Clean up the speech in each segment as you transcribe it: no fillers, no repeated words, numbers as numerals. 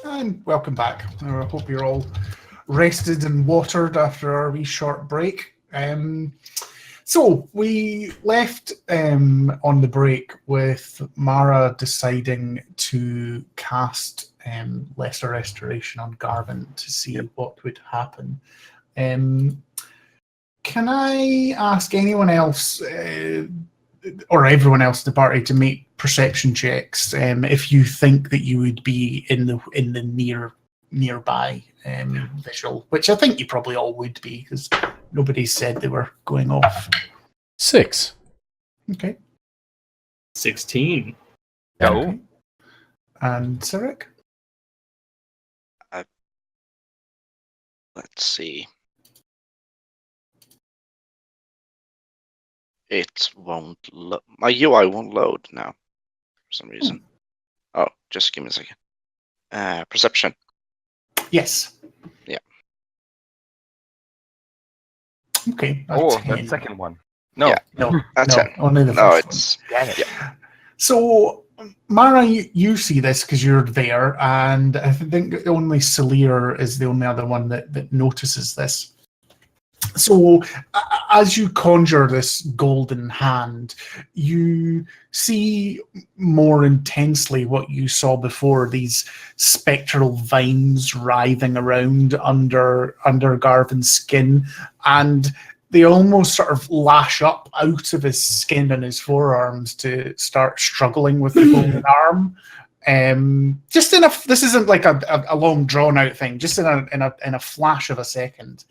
And welcome back. I hope you're all rested and watered after our wee short break. So we left on the break with Mara deciding to cast Lesser Restoration on Garvin to see what would happen. Can I ask anyone else or everyone else in the party to make perception checks if you think that you would be in the nearby visual, which I think you probably all would be because nobody said they were going off. 6. Okay. 16. No. Okay. And Cyric? Let's see. It won't load. My UI won't load now for some reason. Oh, just give me a second. Perception. Yes. Yeah. Okay. The second one. No. Yeah. No. That's no, it. only the No, first it's Damn it. yeah. So, Mara, you see this because you're there, and I think only Sceledrus is the only other one that notices this. So, as you conjure this golden hand, you see more intensely what you saw before, these spectral vines writhing around under Garvin's skin, and they almost sort of lash up out of his skin and his forearms to start struggling with the golden arm. Just in this isn't like a long drawn out thing, just in a flash of a second.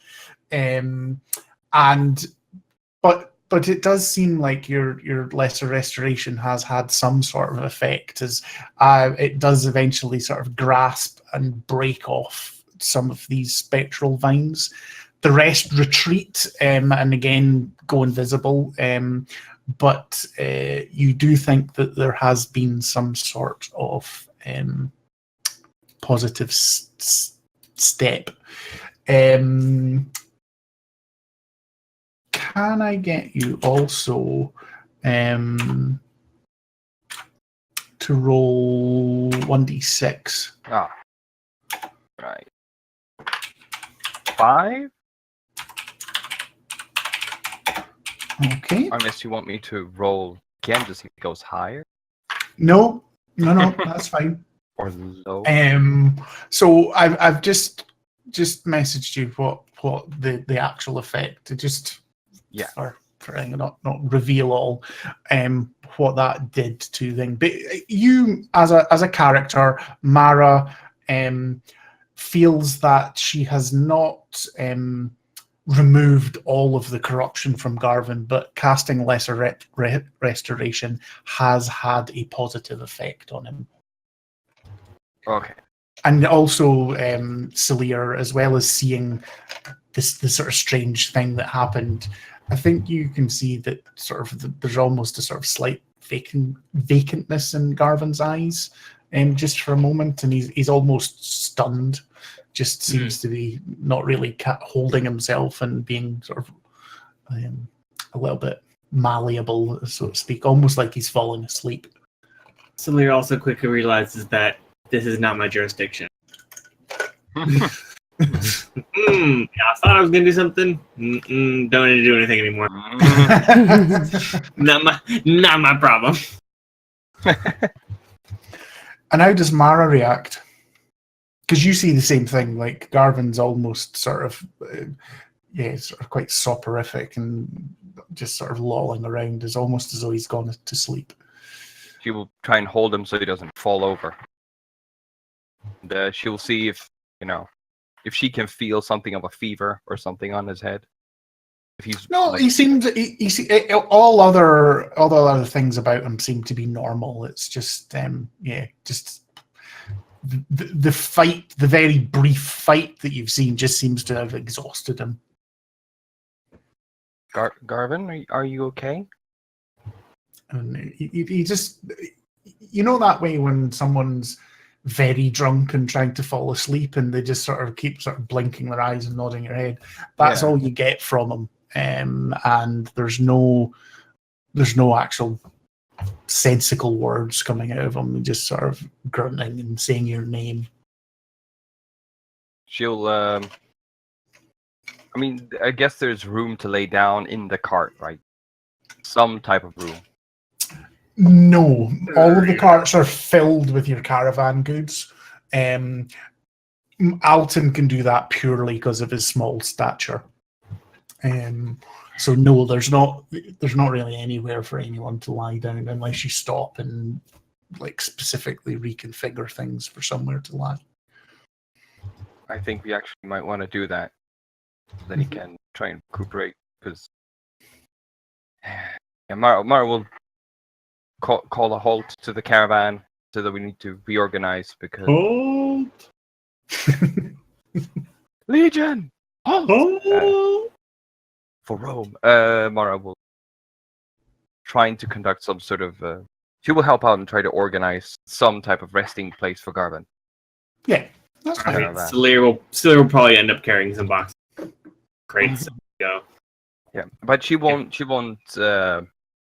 But it does seem like your lesser restoration has had some sort of effect, as it does eventually sort of grasp and break off some of these spectral vines. The rest retreat and again go invisible, but you do think that there has been some sort of positive step. Can I get you also to roll 1d6? Ah. Right. 5? Okay. Unless you want me to roll again to see if it goes higher No, that's fine. or low. So I've just messaged you what the actual effect. Just for not reveal all what that did to them. But you as a character, Mara feels that she has not removed all of the corruption from Garvin, but casting lesser restoration has had a positive effect on him. Okay. And also Sceledrus, as well as seeing this sort of strange thing that happened, I think you can see that sort of there's almost a sort of slight vacantness in Garvin's eyes, just for a moment, and he's almost stunned. Just seems to be not really holding himself and being sort of a little bit malleable, so to speak, almost like he's falling asleep. Sceledrus also quickly realizes that this is not my jurisdiction. I thought I was gonna do something. Don't need to do anything anymore. Not my problem. And how does Mara react? Because you see the same thing. Like Garvin's almost sort of, sort of quite soporific and just sort of lolling around, is almost as though he's gone to sleep. She will try and hold him so he doesn't fall over. And, she'll see if she can feel something of a fever or something on his head. If he's he seems all other things about him seem to be normal. It's just just the fight, the very brief fight that you've seen, just seems to have exhausted him. Garvin, are you okay? And you just, you know, that way when someone's very drunk and trying to fall asleep and they just sort of keep sort of blinking their eyes and nodding their head. That's all you get from them. And there's no actual sensical words coming out of them. They're just sort of grunting and saying your name. She'll, I mean, I guess there's room to lay down in the cart, right? Some type of room. No, all of the carts are filled with your caravan goods. Alton can do that purely because of his small stature. So no, there's not really anywhere for anyone to lie down unless you stop and like specifically reconfigure things for somewhere to lie. I think we actually might want to do that. Then he can try and recuperate, because Mara will call a halt to the caravan, so that we need to reorganize, because Halt! Legion! Halt! Halt! For Rome. Mara will trying to conduct some sort of she will help out and try to organize some type of resting place for Garvin. Yeah, that's I fine. mean, Celia will probably end up carrying some boxes. Crates to go. Yeah, but she won't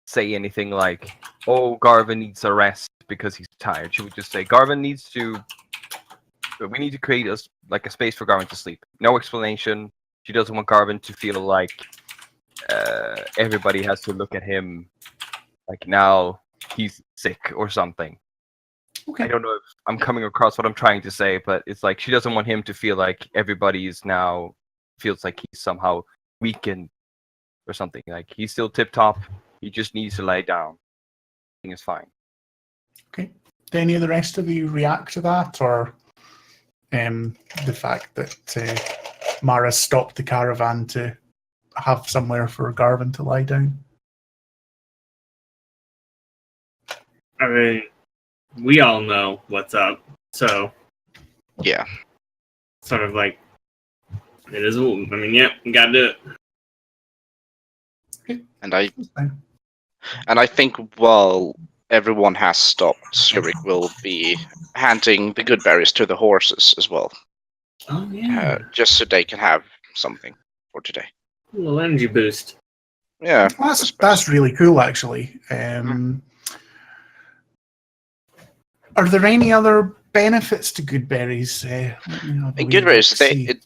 say anything like, "Oh, Garvin needs a rest because he's tired." She would just say, "Garvin needs to. We need to create a space for Garvin to sleep." No explanation. She doesn't want Garvin to feel like everybody has to look at him like now he's sick or something. Okay. I don't know if I'm coming across what I'm trying to say, but it's like she doesn't want him to feel like everybody is now feels like he's somehow weakened or something. Like he's still tip top. He just needs to lie down. Everything is fine. Okay. Do any of the rest of you react to that, or the fact that Mara stopped the caravan to have somewhere for Garvin to lie down? I mean, we all know what's up, so Yeah. sort of like it is. I mean, yeah, we gotta do it. And That's fine. I think while everyone has stopped, Yurik will be handing the good berries to the horses as well, Oh yeah, just so they can have something for today. a little energy boost. Yeah, That's really cool, actually. Are there any other benefits to good berries? good berries. It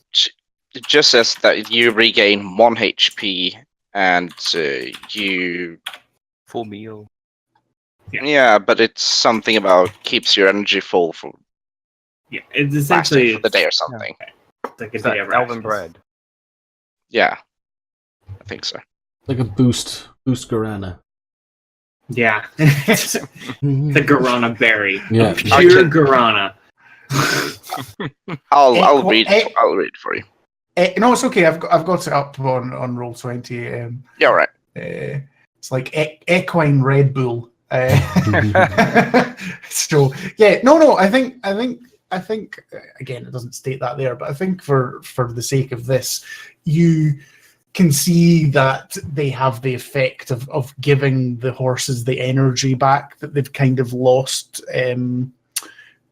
just says that you regain 1 HP and you. Full meal. Yeah, but it's something about keeps your energy full for Yeah, it's lasting essentially for the day or something. like a Is that day of elven rations. bread? Yeah, I think so. Like a boost Guarana. Yeah, the Guarana berry. Yeah. Pure Guarana. I'll read it for you. No, it's okay. I've got it up on Roll20. Yeah, all right. It's like equine Red Bull. So yeah, no. I think again, it doesn't state that there, but I think for the sake of this, you can see that they have the effect of giving the horses the energy back that they've kind of lost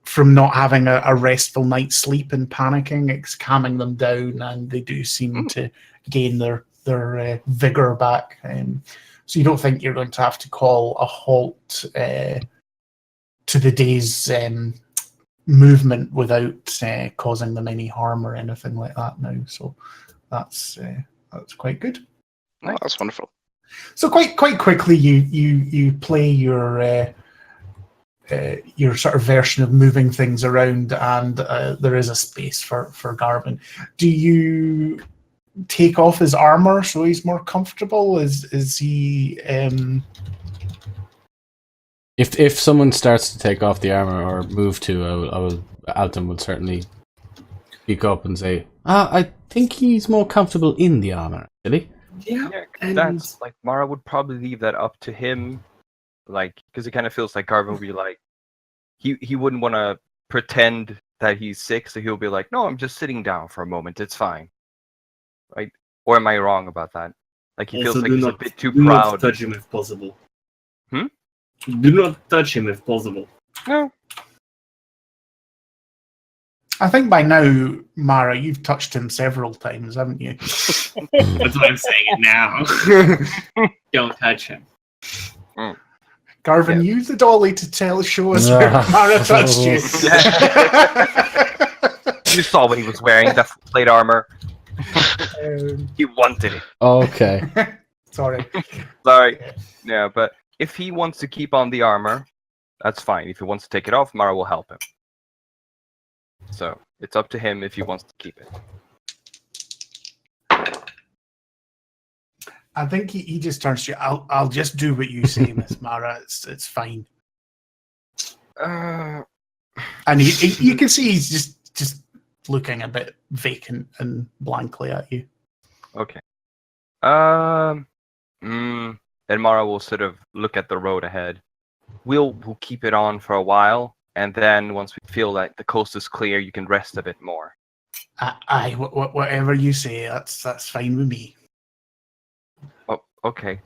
from not having a restful night's sleep and panicking. It's calming them down, and they do seem to gain their vigor back. So you don't think you're going to have to call a halt to the day's movement without causing them any harm or anything like that now. So that's quite good. Oh, that's wonderful. So quite quickly, you play your sort of version of moving things around, and there is a space for Garvin. Do you take off his armor so he's more comfortable? Is he? If someone starts to take off the armor or move to, Alton would certainly speak up and say, I think he's more comfortable in the armor, actually. Yeah, and That's like Mara would probably leave that up to him, like because it kind of feels like Garvin would be like, he wouldn't want to pretend that he's sick, so he'll be like, no, I'm just sitting down for a moment, it's fine, right? Or am I wrong about that? Like he also feels like do he's not, a bit too do not proud. touch him if possible. Hmm? Do not touch him if possible. No. I think by now, Mara, you've touched him several times, haven't you? That's why I'm saying it now. Don't touch him. Garvin, use the dolly to show us where Mara touched you. You saw what he was wearing, the plate armor. He wanted it. Okay. Sorry. Sorry. Yeah, but if he wants to keep on the armor, that's fine. If he wants to take it off, Mara will help him. So it's up to him if he wants to keep it. I think he just turns to you. I'll just do what you say, Miss Mara. It's fine. And you can see he's just looking a bit vacant and blankly at you. Okay. Then Mara will sort of look at the road ahead. We'll keep it on for a while, and then once we feel like the coast is clear, you can rest a bit more. Aye, whatever you say, that's fine with me. Oh, okay.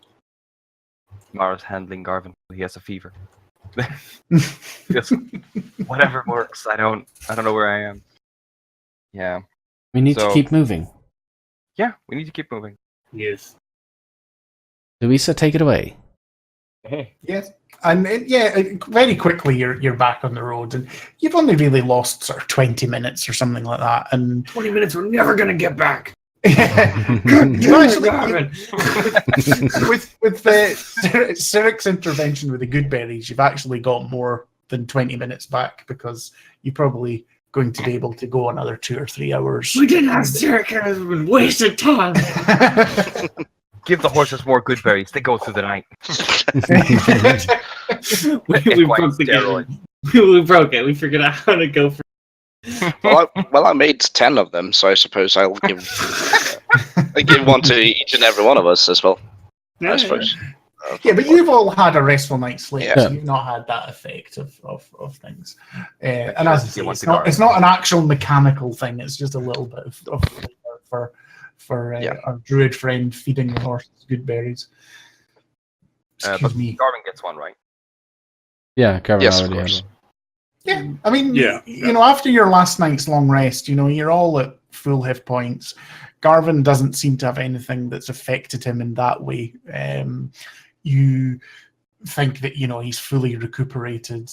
Mara's handling Garvin. He has a fever. Just whatever works. I don't know where I am. Yeah. We need to keep moving. Yeah, we need to keep moving. Yes. Louisa, take it away. Yes. And very quickly you're back on the road, and you've only really lost sort of 20 minutes or something like that. And 20 minutes, we're never going to get back. you actually, with the Cyric's intervention with the good berries, you've actually got more than 20 minutes back, because you're probably going to be able to go another 2 or 3 hours. We didn't have Cyric, it was wasted time. Give the horses more good berries. They go through the night. we broke the game. We broke it. We figured out how to go for. I made 10 of them, so I suppose I'll give one to each and every one of us as well. I suppose. Yeah, but you've all had a restful night's sleep, Yeah. so you've not had that effect of things. And as I say, You want it's to not, it's not an actual mechanical thing, it's just a little bit of flavor for our druid friend feeding the horses good berries. Excuse But me. Garvin gets one, right? Yeah, Karen Yes, of already course. had one. Yeah, I mean, Yeah. you know, after your last night's long rest, you know, you're all at full hit points. Garvin doesn't seem to have anything that's affected him in that way. You think that, you know, he's fully recuperated,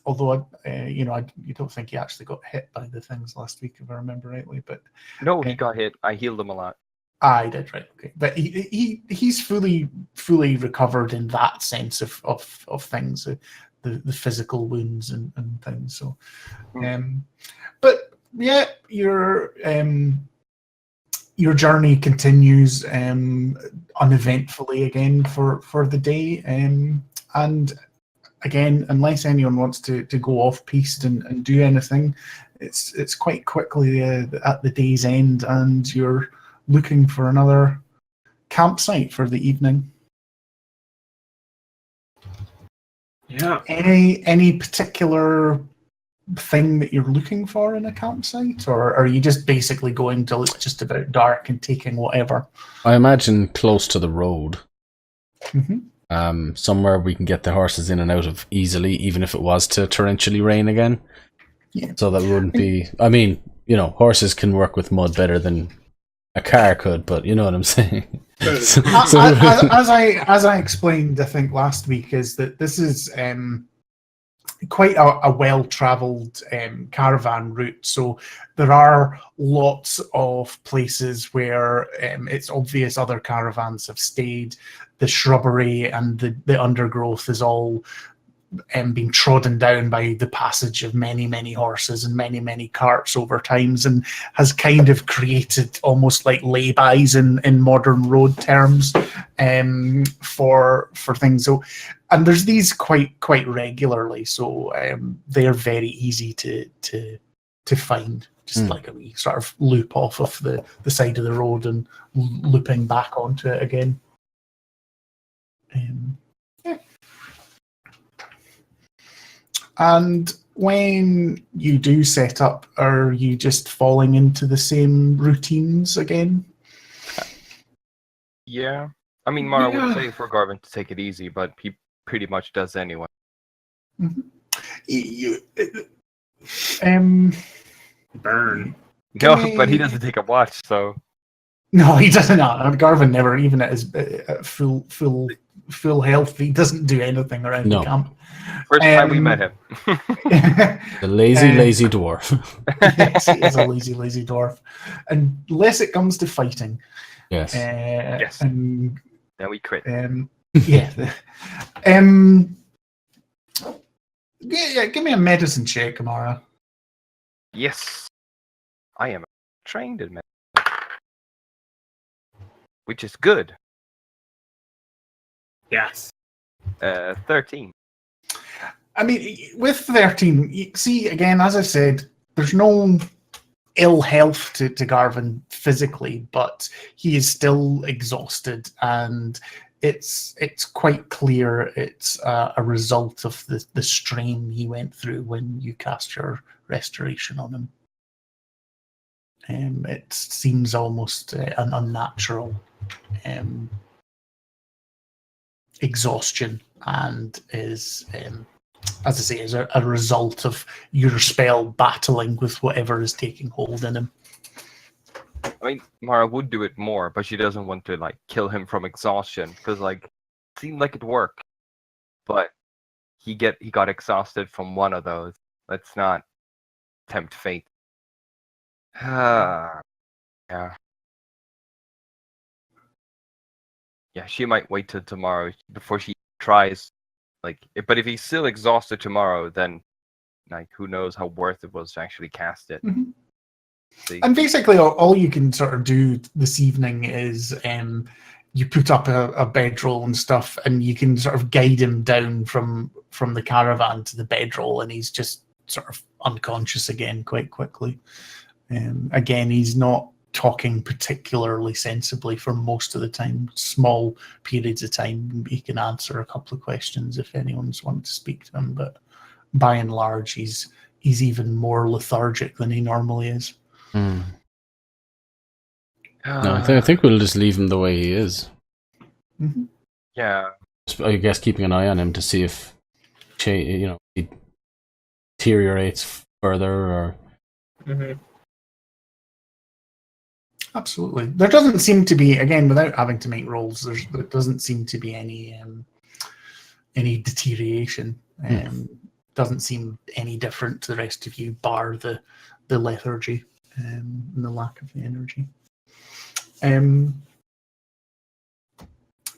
although, you know, you don't think he actually got hit by the things last week, if I remember rightly. But No, he got hit. I healed him a lot. I did, right? Okay, but he's fully recovered in that sense of things, the physical wounds and things. So, but yeah, your journey continues uneventfully again for the day, and again, unless anyone wants to go off piste and do anything, it's quite quickly at the day's end, and you're looking for another campsite for the evening. Yeah. Any particular thing that you're looking for in a campsite, or are you just basically going till it's just about dark and taking whatever? I imagine close to the road. Mm-hmm. Somewhere we can get the horses in and out of easily, even if it was to torrentially rain again. Yeah. So that wouldn't be... I mean, you know, horses can work with mud better than a car could, but you know what I'm saying. As I explained, I think last week, is that this is quite a well-travelled caravan route. So there are lots of places where it's obvious other caravans have stayed. The shrubbery and the undergrowth is all being trodden down by the passage of many horses and many carts over times, and has kind of created almost like laybys in modern road terms for things. So, and there's these quite regularly, so they're very easy to find. Just like a wee sort of loop off of the side of the road and looping back onto it again. Yeah. And when you do set up, are you just falling into the same routines again? Yeah. I mean, Mara would say for Garvin to take it easy, but pretty much does anyway. You, Burn. No, me- but he doesn't take a watch, so no, he doesn't. Garvin never, even at his full health, he doesn't do anything around No. the camp. first time we met him. The lazy dwarf. Yes, he is a lazy dwarf. Unless it comes to fighting. Yes. Yes. And Then we crit. yeah. Yeah, give me a medicine check, Amara. Yes, I am trained in medicine, which is good. Yes. 13. I mean, with 13, you see, again, as I said, there's no ill health to Garvin physically, but he is still exhausted, and it's quite clear it's a result of the strain he went through when you cast your restoration on him. It seems almost an unnatural exhaustion, and is, as I say, is a result of your spell battling with whatever is taking hold in him. I mean, Mara would do it more, but she doesn't want to like kill him from exhaustion because like it seemed like it worked, but he got exhausted from one of those. Let's not tempt fate. Yeah. Yeah, she might wait till tomorrow before she tries. Like, but if he's still exhausted tomorrow, then like who knows how worth it was to actually cast it. Mhm. See? And basically, all you can sort of do this evening is you put up a bedroll and stuff, and you can sort of guide him down from the caravan to the bedroll, and he's just sort of unconscious again quite quickly. Again, he's not talking particularly sensibly for most of the time. Small periods of time, he can answer a couple of questions if anyone's wanting to speak to him, but by and large, he's even more lethargic than he normally is. No, I think we'll just leave him the way he is. Mm-hmm. Yeah. I guess keeping an eye on him to see if he deteriorates further or. Mm-hmm. Absolutely. There doesn't seem to be, again, without having to make rolls, there doesn't seem to be any deterioration. Doesn't seem any different to the rest of you, bar the lethargy and the lack of the energy.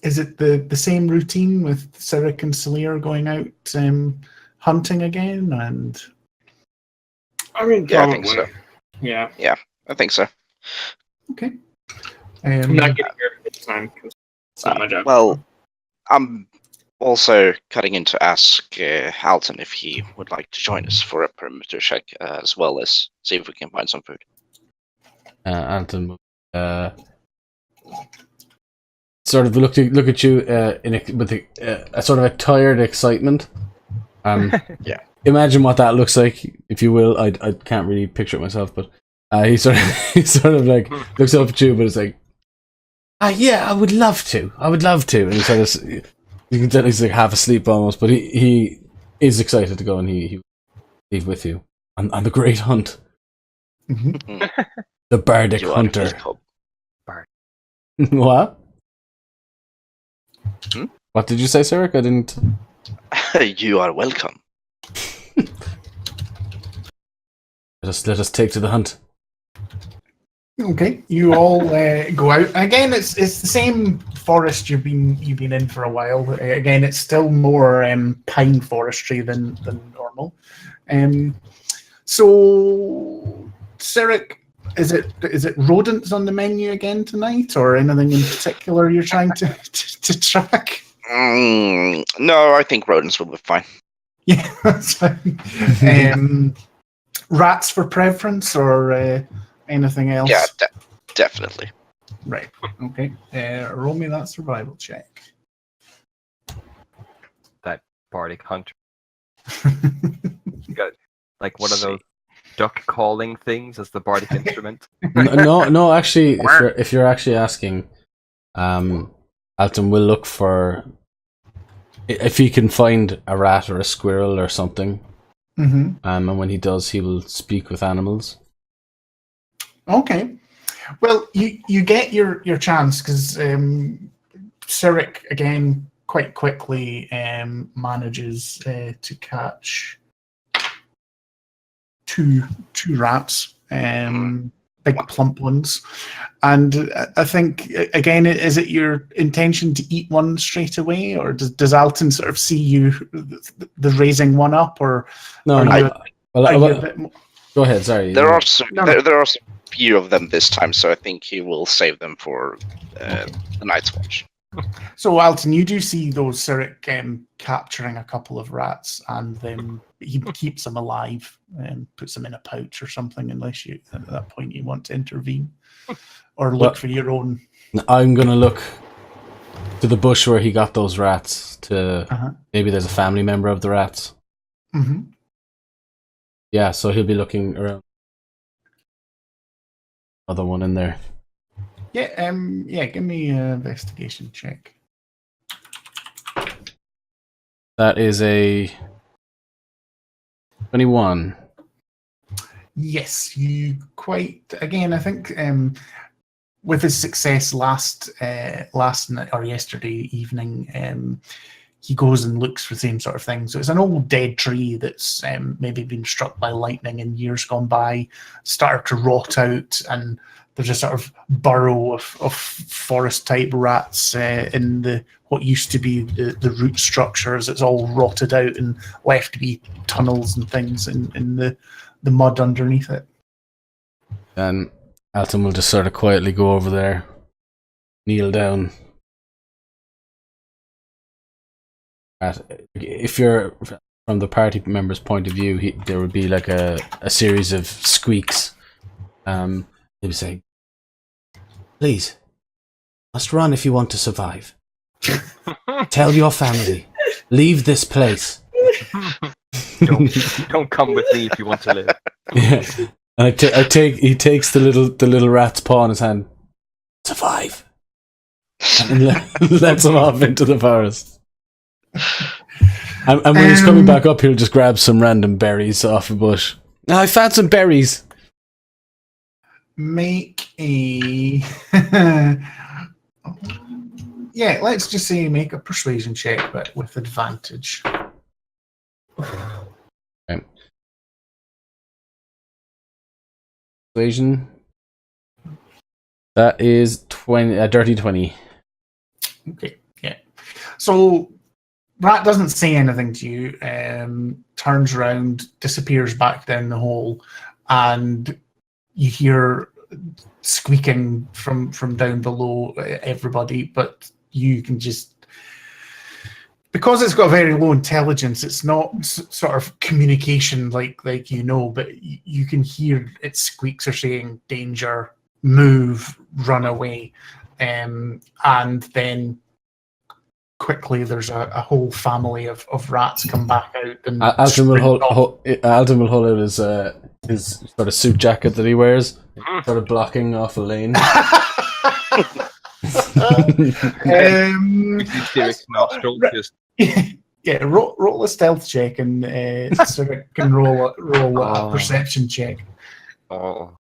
Is it the same routine with Cyric and Celir going out hunting again? And I mean, Yeah, I probably. think so. Yeah. I think so. okay. I'm not getting here this time because it's not my job. Well, I'm also cutting in to ask Alton if he would like to join us for a perimeter check, as well as see if we can find some food. Anton sort of look at you with a sort of a tired excitement. Yeah. Imagine what that looks like, if you will. I can't really picture it myself, but he sort of like looks up at you, but it's like, yeah, I would love to, and he sort of, you can tell he's like half asleep almost, but he is excited to go, and he leave with you on the great hunt, the bardic You are hunter. welcome. What? Hmm? What did you say, Cyric? I didn't. You are welcome. Let us take to the hunt. Okay, you all go out. Again, it's the same forest you've been in for a while. Again, it's still more pine forestry than normal. So, Cyric, is it rodents on the menu again tonight, or anything in particular you're trying to track? No, I think rodents will be fine. Yeah, that's fine. Rats for preference, or anything else? Yeah, definitely. Right. Okay. Roll me that survival check. That bardic hunter. You got like one of those duck calling things as the bardic instrument. No. Actually, if you're actually asking, Alton will look for if he can find a rat or a squirrel or something, Mm-hmm. and when he does, he will speak with animals. Okay. Well, you get your chance because Cyric again quite quickly manages to catch two rats, big plump ones, and I think again, is it your intention to eat one straight away, or does Alton sort of see you the raising one up, or No, are no. you, are you a bit more... Go ahead. Sorry. There are No. there are a few of them this time, so I think he will save them for the Night's Watch. So, Alton, you do see those Cyric capturing a couple of rats, and then he keeps them alive and puts them in a pouch or something, unless you, at that point, you want to intervene or look for your own. I'm going to look to the bush where he got those rats, to maybe there's a family member of the rats. Mm-hmm. Yeah, so he'll be looking around. Other one in there. Yeah, give me an investigation check. That is a 21. Yes, you quite, again, I think with his success last night or yesterday evening, he goes and looks for the same sort of thing. So it's an old dead tree that's maybe been struck by lightning in years gone by, started to rot out, and there's a sort of burrow of forest-type rats in the what used to be the root structures. It's all rotted out and left to be tunnels and things in the mud underneath it. And Alton will just sort of quietly go over there, kneel down. If you're from the party member's point of view, there would be like a series of squeaks. He would say, "Please, must run if you want to survive. Tell your family. Leave this place." Don't come with me if you want to live. Yeah. And he takes the little rat's paw in his hand. Survive. And lets him off into the forest. And when he's coming back up, he'll just grab some random berries off a bush. I found some berries. Make a yeah, let's just say make a persuasion check, but with advantage. Okay. Persuasion. That is a dirty 20. Okay, yeah. So Rat doesn't say anything to you, turns around, disappears back down the hole, and you hear squeaking from down below everybody, but you can just... Because it's got very low intelligence, it's not sort of communication like but you can hear its squeaks are saying, danger, move, run away, and then quickly there's a whole family of rats come back out. And Alton will hold out his sort of suit jacket that he wears, sort of blocking off a lane. Yeah, roll a stealth check, and Cyric can roll a perception check. Oh,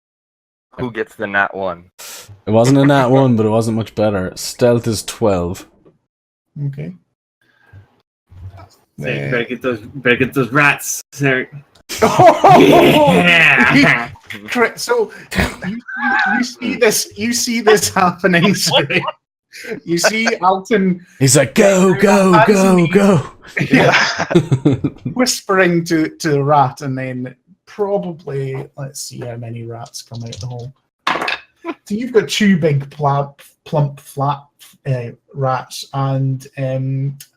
who gets the nat 1? It wasn't a nat 1, but it wasn't much better. Stealth is 12. Okay. Better get those rats, Cyric. Yeah. Correct. So you see this happening, Cyric. You see Alton. He's like, go. Yeah. Whispering to the rat, and then probably, let's see how many rats come out the hole. So you've got two big plump flat rats, and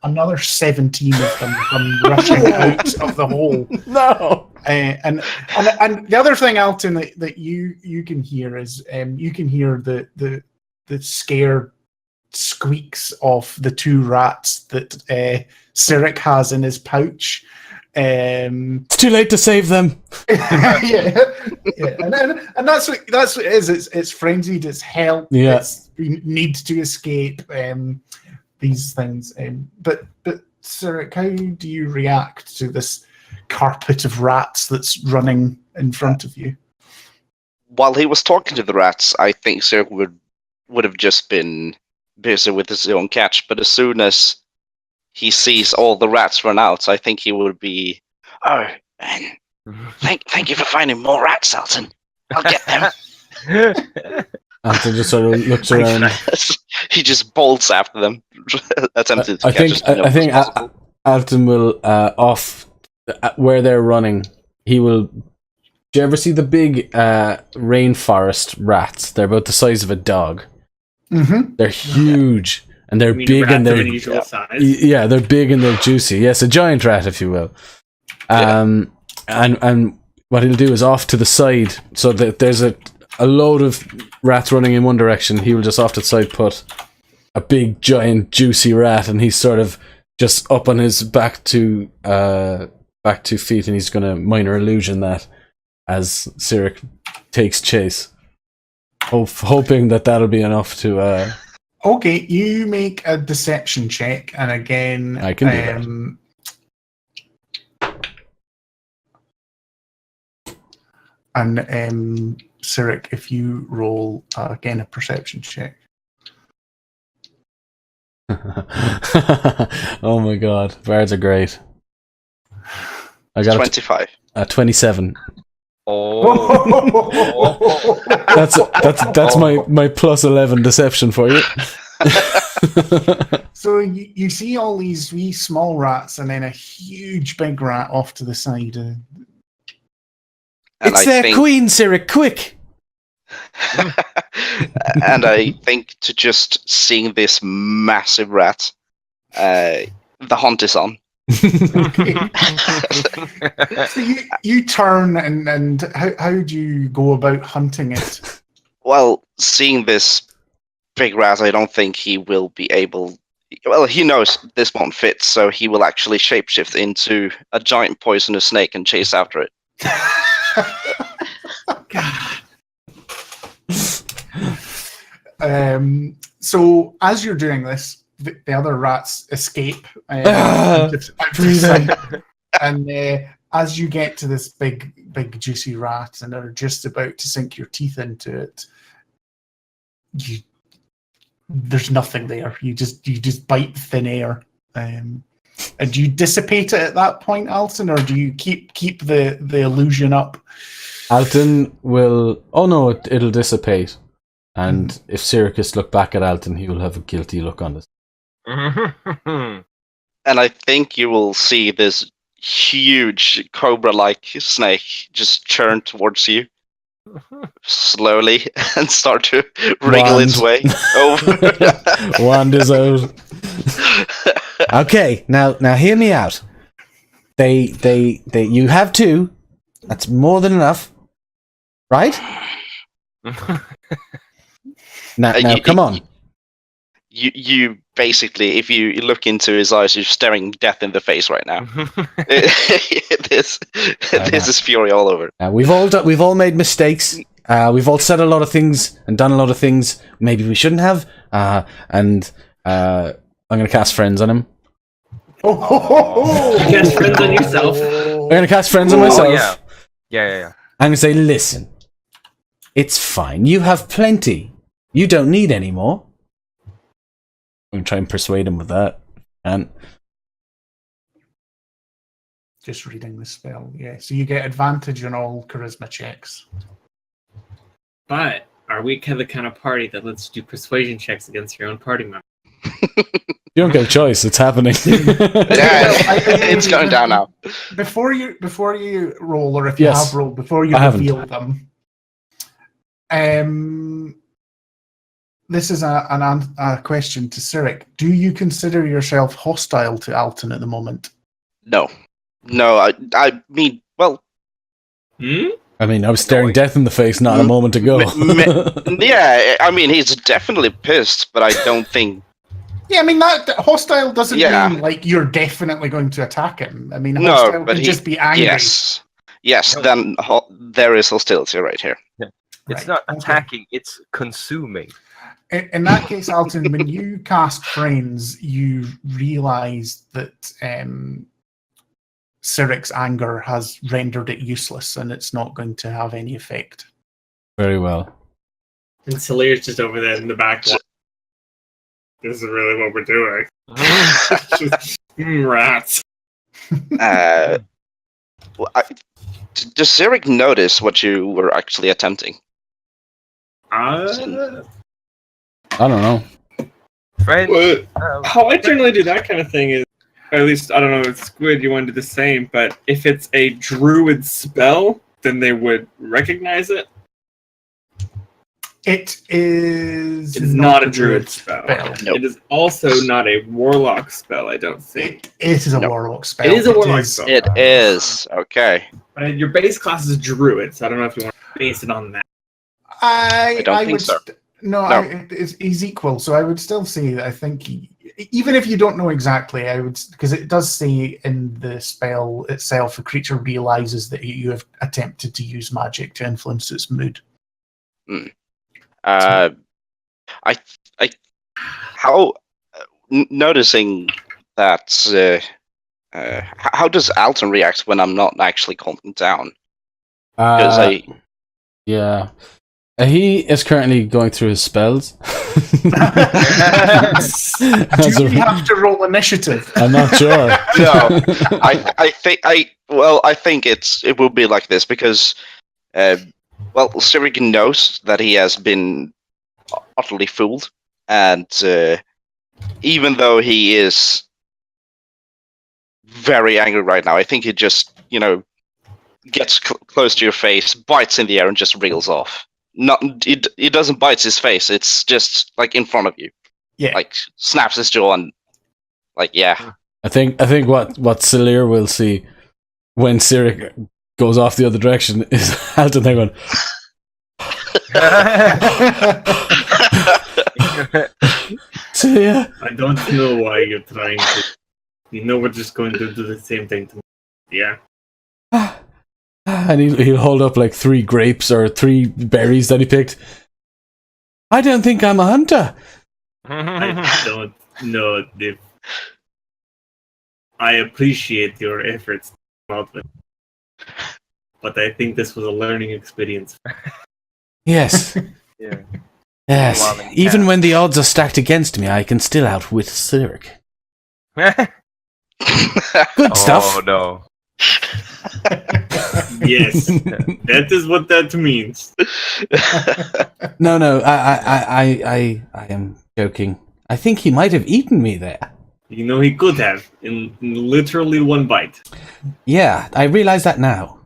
another 17 of them come rushing out of the hole. No. And the other thing, Alton, that you can hear is you can hear the scared squeaks of the two rats that Cyric has in his pouch. It's too late to save them. yeah. And that's what it is. It's frenzied. It's help. Yeah. It's need to escape. These things. But Cyril, how do you react to this carpet of rats that's running in front of you? While he was talking to the rats, I think Sir would have just been busy with his own catch. But as soon as he sees all the rats run out, I think he would be, oh, and thank you for finding more rats, Alton. I'll get them. Alton just sort of looks around. He just bolts after them, attempting to catch as many I think as possible. Alton will off where they're running. He will. Do you ever see the big rainforest rats? They're about the size of a dog. Mm-hmm. They're huge and they're I mean, big rats and of they're unusual size. yeah, they're big and they're juicy. Yes, a giant rat, if you will. And what he'll do is off to the side, so that there's a load of rats running in one direction. He will just off to the side put a big, giant, juicy rat, and he's sort of just up on his back 2 feet, and he's going to minor illusion that as Cyric takes chase, hoping that that'll be enough to. Okay, you make a deception check, and again, I can do that. And Cyric, if you roll again a perception check. Oh my god, bards are great. I got 25. 27. Oh. That's my plus 11 deception for you. So you see all these wee small rats, and then a huge big rat off to the side. It's their queen, Cyric, quick! And I think to just seeing this massive rat, the hunt is on. Okay. So you turn, and how do you go about hunting it? Well, seeing this big rat, I don't think he will be able. Well, he knows this won't fit, so he will actually shapeshift into a giant poisonous snake and chase after it. So as you're doing this, the other rats escape out of sight. And as you get to this big juicy rat and are just about to sink your teeth into it, there's nothing there. You just bite thin air. And do you dissipate it at that point, Alton, or do you keep the illusion up? Alton will. Oh no, it'll dissipate. And if Syracuse look back at Alton, he will have a guilty look on this. And I think you will see this huge cobra-like snake just churn towards you slowly and start to wriggle its way over. Wand is out. Okay, now hear me out. They you have 2. That's more than enough. Right? Now come on. You basically, if you look into his eyes, you're staring death in the face right now. This is fury all over. We've all made mistakes. We've all said a lot of things and done a lot of things maybe we shouldn't have. And I'm going to cast friends on him. Cast friends on yourself. I'm going to cast friends on myself. Oh, yeah. I'm going to say, listen, it's fine. You have plenty. You don't need any more. I'm going to try and persuade him with that. And Just reading the spell, yeah. So you get advantage on all charisma checks. But are we the kind of party that lets you do persuasion checks against your own party member? you don't get a choice. It's happening. It's going down now. Before you roll, or if you have rolled, before you reveal them, this is a question to Cyric. Do you consider yourself hostile to Alton at the moment? No, I mean, well. I mean, I was staring death in the face not a moment ago. Yeah, I mean, he's definitely pissed, but I don't think. Yeah, I mean, that hostile doesn't mean like you're definitely going to attack him. I mean, hostile could just be angry. Yes, then there is hostility right here. It's not attacking, it's consuming. In that case, Alton, when you cast Friends, you realise that Cyric's anger has rendered it useless, and it's not going to have any effect. Very well. And Scelidrus just over there in the back. This is really what we're doing. Rats. Does Cyric notice what you were actually attempting? I don't know. Friend, how I generally do that kind of thing is, or at least, I don't know if Squid, you want to do the same, but if it's a druid spell, then they would recognize it. It is not a druid spell. Nope. It is also not a warlock spell, I don't think. It is a warlock spell. It is a warlock spell. It is. Okay. But your base class is druid, so I don't know if you want to base it on that. I don't think so. He's equal, so I would still say that I think even if you don't know exactly, I would, because it does say in the spell itself, a creature realizes that you have attempted to use magic to influence its mood. Noticing that, how does Alton react when I'm not actually calming down? Yeah. He is currently going through his spells. Do we have to roll initiative? I'm not sure. No, I think it will be like this because, Cyric knows that he has been utterly fooled, and even though he is very angry right now, I think he just, gets close to your face, bites in the air, and just wriggles off. It doesn't bite his face. It's just like in front of you. Yeah. Like snaps his jaw and yeah. I think what Sceledrus will see when Cyric goes off the other direction is Alton there going. See ya. I don't know why you're trying to. We're just going to do the same thing to me. Yeah. And he'll hold up like 3 grapes or 3 berries that he picked. I don't think I'm a hunter. I don't know if I appreciate your efforts, but I think this was a learning experience. Yes. Yeah. Yes. Well, Even when the odds are stacked against me, I can still outwit Cyric. Good stuff. Oh no. Yes, that is what that means. No, I am joking. I think he might have eaten me there. He could have in literally one bite. Yeah, I realize that now.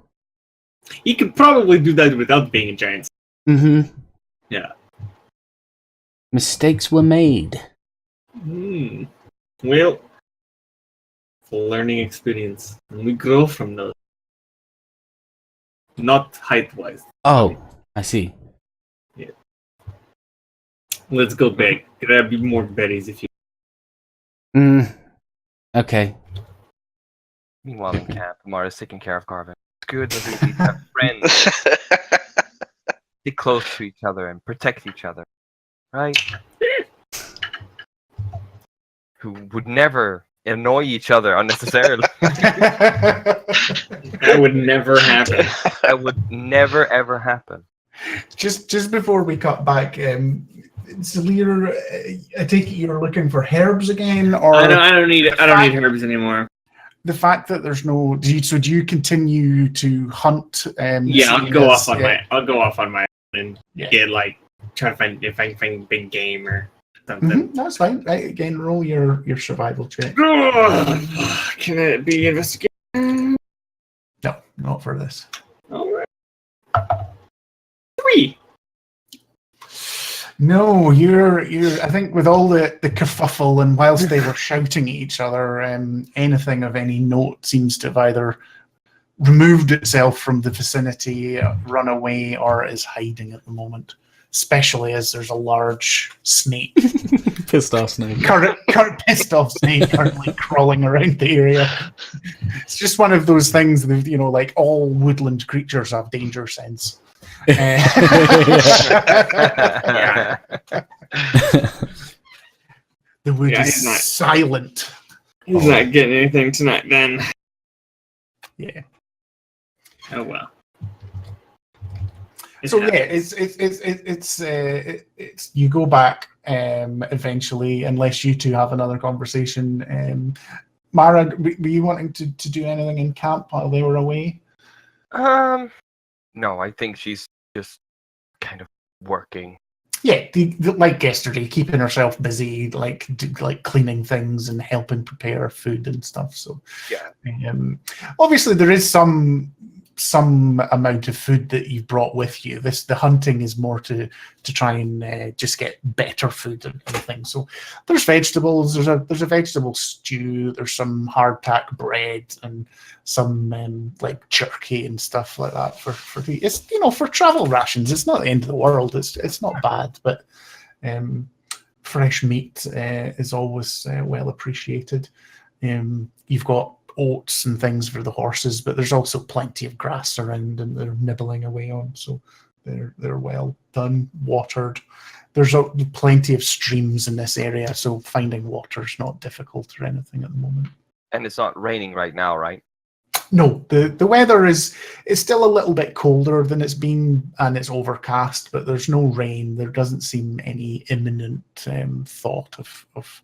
He could probably do that without being a giant. Mm-hmm. Yeah. Mistakes were made. Well, it's a learning experience, and we grow from those. Not height-wise. Oh, I see. Yeah. Let's go back. Grab more berries if you. Okay. Meanwhile, in camp, Amara's taking care of Garvin. It's good that we have friends. Stick close to each other and protect each other, right? Who would never annoy each other unnecessarily. That would never happen. That would never ever happen. Just before we cut back, Sceledrus, I take it you're looking for herbs again, or I don't need herbs anymore. The fact that there's no, do you continue to hunt? Yeah, I'll go off on my own and get try to find if I can find big game or something. That's fine. Right, again, roll your survival check. Can it be investigation? No, not for this. All right. 3. No, you're. I think with all the kerfuffle and whilst they were shouting at each other, anything of any note seems to have either removed itself from the vicinity, run away, or is hiding at the moment. Especially as there's a large snake, Pissed off snake. current pissed off snake currently crawling around the area. It's just one of those things that, like all woodland creatures have danger sense. Yeah. The wood Yeah, is he's not- silent. He's not getting anything tonight, then. Yeah. Oh well. So yeah, it's you go back eventually, unless you two have another conversation. Mara, were you wanting to do anything in camp while they were away? No, I think she's just kind of working. Yeah, like yesterday, keeping herself busy, like cleaning things and helping prepare food and stuff. So Yeah. Obviously there is some amount of food that you've brought with you. The hunting is more to try and just get better food and things. So there's vegetables. There's a vegetable stew. There's some hardtack bread and some like jerky and stuff like that for the. It's for travel rations. It's not the end of the world. It's not bad, but fresh meat is always well appreciated. You've got oats and things for the horses, but there's also plenty of grass around and they're nibbling away on, so they're well done, watered. There's plenty of streams in this area, so finding water's not difficult or anything at the moment. And it's not raining right now, right? No, the weather is still a little bit colder than it's been, and it's overcast, but there's no rain. There doesn't seem any imminent thought of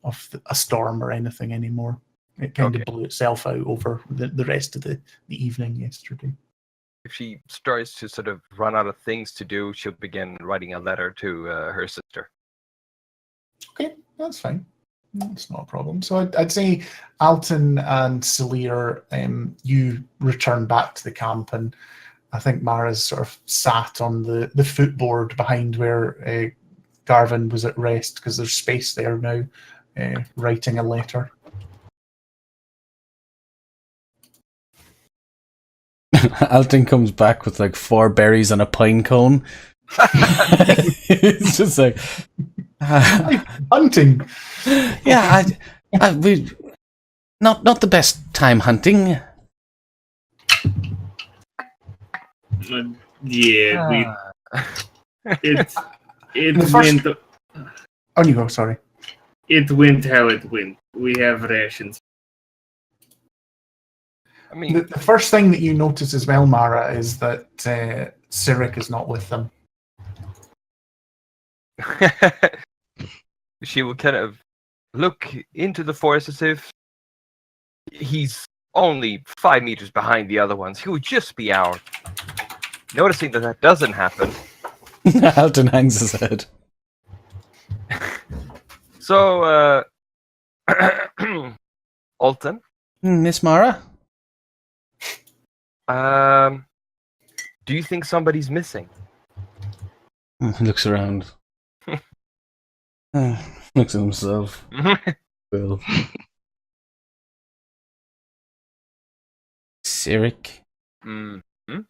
a storm or anything anymore. It kind of blew itself out over the rest of the evening yesterday. If she starts to sort of run out of things to do, she'll begin writing a letter to her sister. Okay, that's fine. That's not a problem. So I'd say Alton and Celir, you return back to the camp, and I think Mara's sort of sat on the footboard behind where Garvin was at rest, because there's space there now, writing a letter. Alton comes back with like 4 berries and a pine cone. It's just like hunting. Yeah, we not the best time hunting. Yeah, it The first- went. On you go. Sorry. It went how it went. We have rations. I mean, The first thing that you notice as well, Mara, is that Cyric is not with them. she will kind of look into the forest as if he's only 5 meters behind the other ones. He would just be out. Noticing that doesn't happen. Alton hangs his head. So, Alton, Miss Mara? do you think somebody's missing? He looks around. Looks at himself. Well. Cyric? Mm-hmm.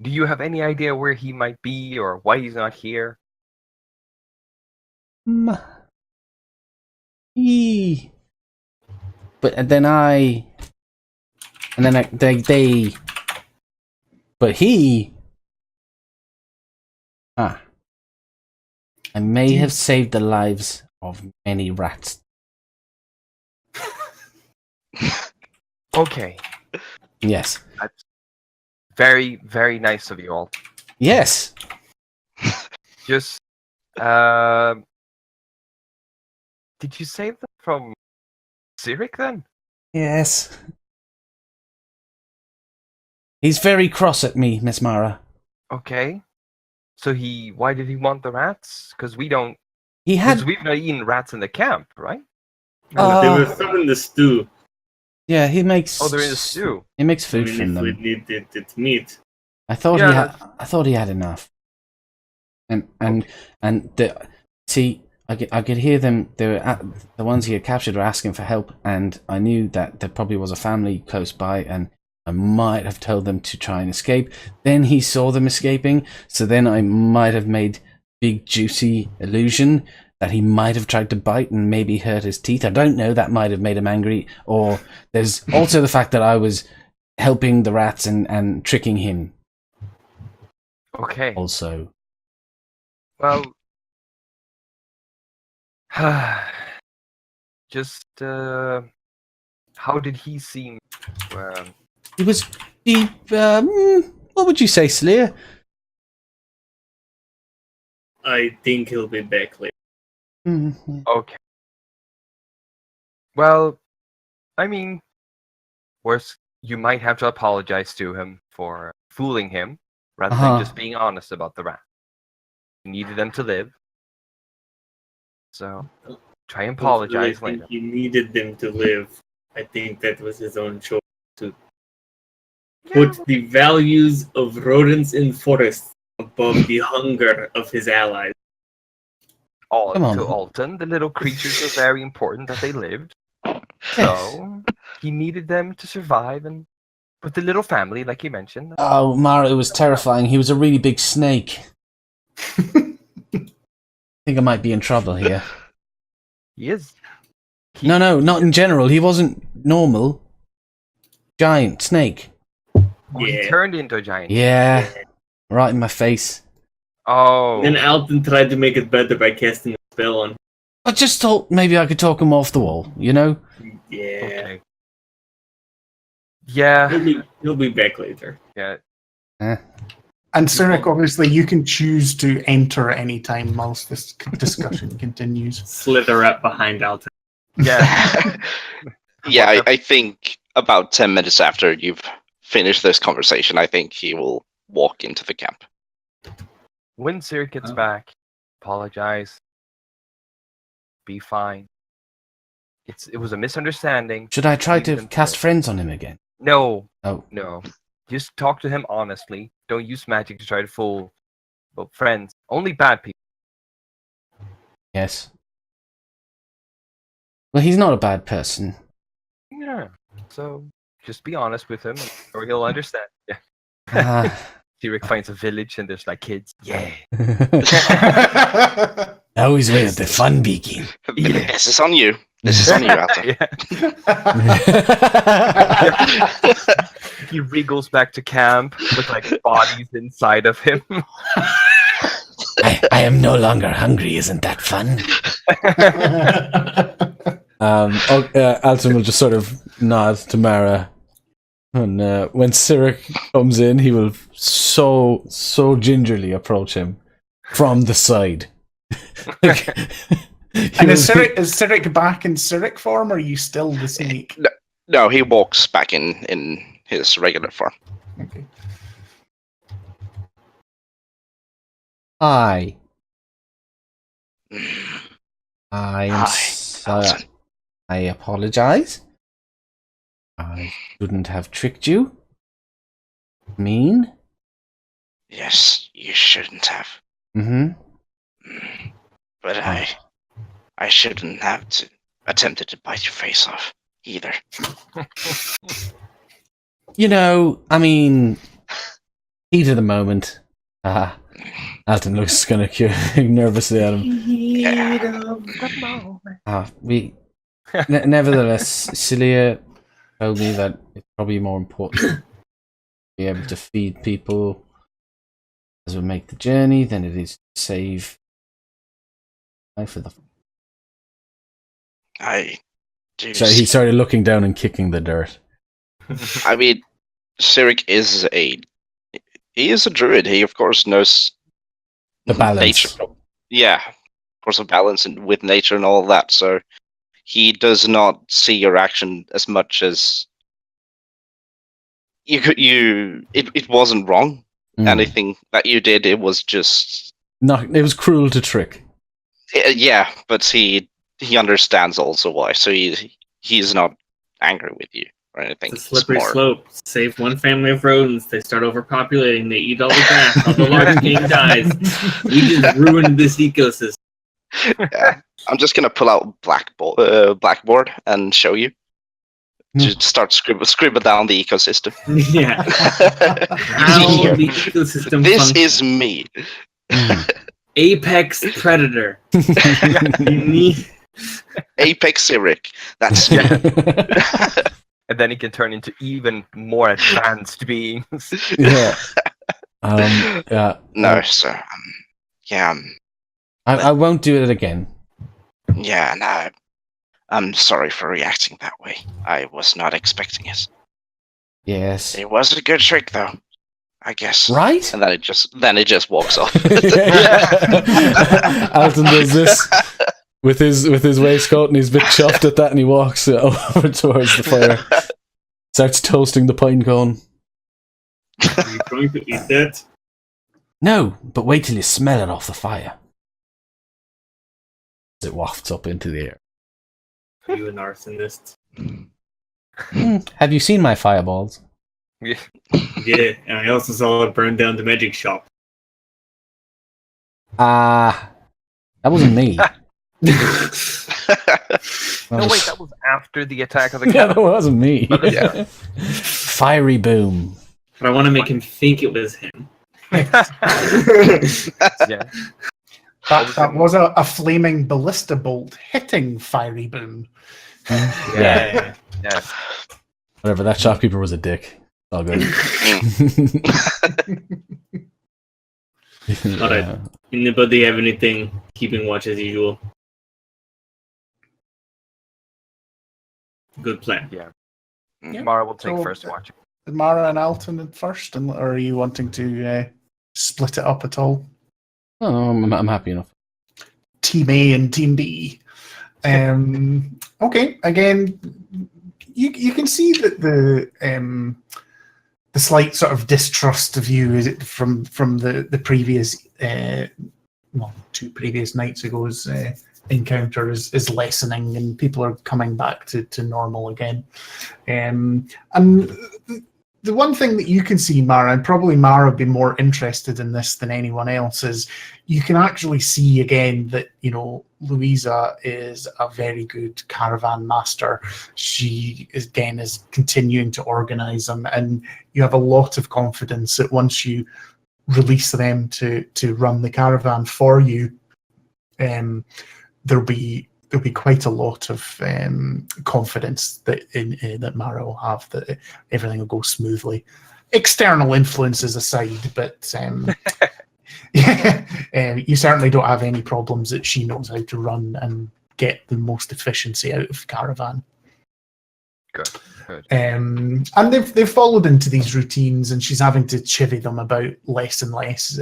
Do you have any idea where he might be or why he's not here? But he. I may have saved the lives of many rats. Okay. Yes. That's very, very nice of you all. Yes. Just, did you save them from Cyric then? Yes. He's very cross at me, Miss Mara. Okay. So why did he want the rats? Because we've not eaten rats in the camp, right? There was some in the stew. Yeah, he makes. Oh, they're in the stew. He makes food from them. We need it meat. I thought he had enough. I could hear them. They were the ones he had captured were asking for help, and I knew that there probably was a family close by, and I might have told them to try and escape. Then he saw them escaping, so then I might have made big juicy illusion that he might have tried to bite and maybe hurt his teeth. I don't know. That might have made him angry. Or there's also the fact that I was helping the rats and tricking him. Okay. also. Well, just how did he seem? He was. What would you say, Slayer? I think he'll be back later. Okay. Well, I mean, worse, you might have to apologize to him for fooling him rather than just being honest about the rat. You needed them to live. So, try and apologize I later. think he needed them to live. I think that was his own choice to put the values of rodents in forests above the hunger of his allies. Come on. To Alton, the little creatures were very important that they lived. So, he needed them to survive and with the little family, like you mentioned. Oh, Mara, it was terrifying. He was a really big snake. I think I might be in trouble here. He is. No, not in general. He wasn't normal. Giant snake. He turned into a giant. Yeah. Right in my face. Oh. Then Alton tried to make it better by casting a spell on him. I just thought maybe I could talk him off the wall, you know? Yeah. Okay. Yeah. He'll be back later. Yeah. And Cyric, obviously, you can choose to enter at any time whilst this discussion continues. Slither up behind Alton. Yeah. Yeah, I think about 10 minutes after you've finished this conversation, I think he will walk into the camp. When Cyric gets back, apologize. Be fine. It was a misunderstanding. Should I try to cast friends on him again? No. Oh. No. Just talk to him honestly. Don't use magic to try to fool friends. Only bad people. Yes. Well, he's not a bad person. Yeah. So just be honest with him or he'll understand. Yeah. Cyric finds a village and there's like kids. Yeah. Now he's where the fun begin. This is on you. This is on you, Alton. He wriggles back to camp with like bodies inside of him. I am no longer hungry, isn't that fun? Alton will just sort of nod to Mara. And when Cyric comes in, he will so gingerly approach him from the side. And is Cyric back in Cyric form, or are you still the snake? No, he walks back in his regular form. Okay. Hi. I am sorry. Alton. I apologize. I shouldn't have tricked you. Mean? Yes, you shouldn't have. Mm-hmm. But I shouldn't have attempted to bite your face off either. You know, I mean, heat of the moment. Alton looks kind of nervously at him. Heat of the moment. Nevertheless, Celia told me that it's probably more important to be able to feed people as we make the journey than it is to save life for the. I do. So he started looking down and kicking the dirt. I mean, Cyric is a druid. He of course knows The balance. nature. Yeah, of course, a balance with nature and all that. So he does not see your action as much as it wasn't wrong. Anything that you did, it was just it was cruel to trick. yeah, but he understands also why. So he's not angry with you or anything. It's a slippery slope. Save one family of rodents, they start overpopulating, they eat all the grass, all the large game dies. We just ruined this ecosystem. Yeah, I'm just gonna pull out blackboard and show you. Just start scribble down the ecosystem. Yeah. How the ecosystem This functions. is me. Apex predator. You need Apex Cyric. That's me. And then he can turn into even more advanced beings. Yeah. Yeah. No, sir. I won't do it again. Yeah, no. I'm sorry for reacting that way. I was not expecting it. Yes. It was a good trick, though. I guess. Right? And then it just walks off. Alton does this with his waistcoat, and he's a bit chuffed at that, and he walks over towards the fire. Starts toasting the pine cone. Are you going to eat that? No, but wait till you smell it off the fire. It wafts up into the air. Are you an arsonist? Have you seen my fireballs? Yeah. Yeah, and I also saw it burn down the magic shop. That wasn't me. No, wait, that was after the attack of the Yeah, that cat. wasn't me. Yeah. Fiery boom. But I want to make him think it was him. Yeah. That was a flaming ballista bolt hitting fiery boom. Yeah. Yeah. Whatever, that shopkeeper was a dick. All good. Alright. Anybody have anything keeping watch as usual? Good plan. Yeah. Yeah. Mara will take So, first watch. Mara and Alton at first, or are you wanting to split it up at all? Oh, I'm happy enough. Team A and Team B. Okay, again, you can see that the slight sort of distrust of you is it from the previous 2 previous nights ago's encounter is lessening, and people are coming back to normal again. And the one thing that you can see, Mara, and probably Mara would be more interested in this than anyone else, is you can actually see again that, Louisa is a very good caravan master. She is continuing to organize them, and you have a lot of confidence that once you release them to run the caravan for you, there'll be quite a lot of confidence that Mara will have that everything will go smoothly. External influences aside, but you certainly don't have any problems that she knows how to run and get the most efficiency out of caravan. Good. And they've followed into these routines, and she's having to chivvy them about less and less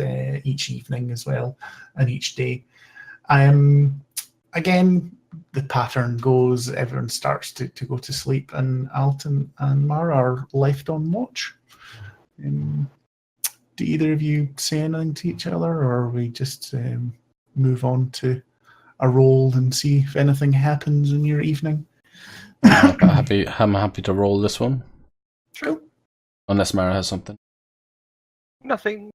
each evening as well, and each day. Again, the pattern goes, everyone starts to go to sleep, and Alton and Mara are left on watch. Do either of you say anything to each other, or we just move on to a roll and see if anything happens in your evening? I'm happy to roll this one. True. Unless Mara has something. Nothing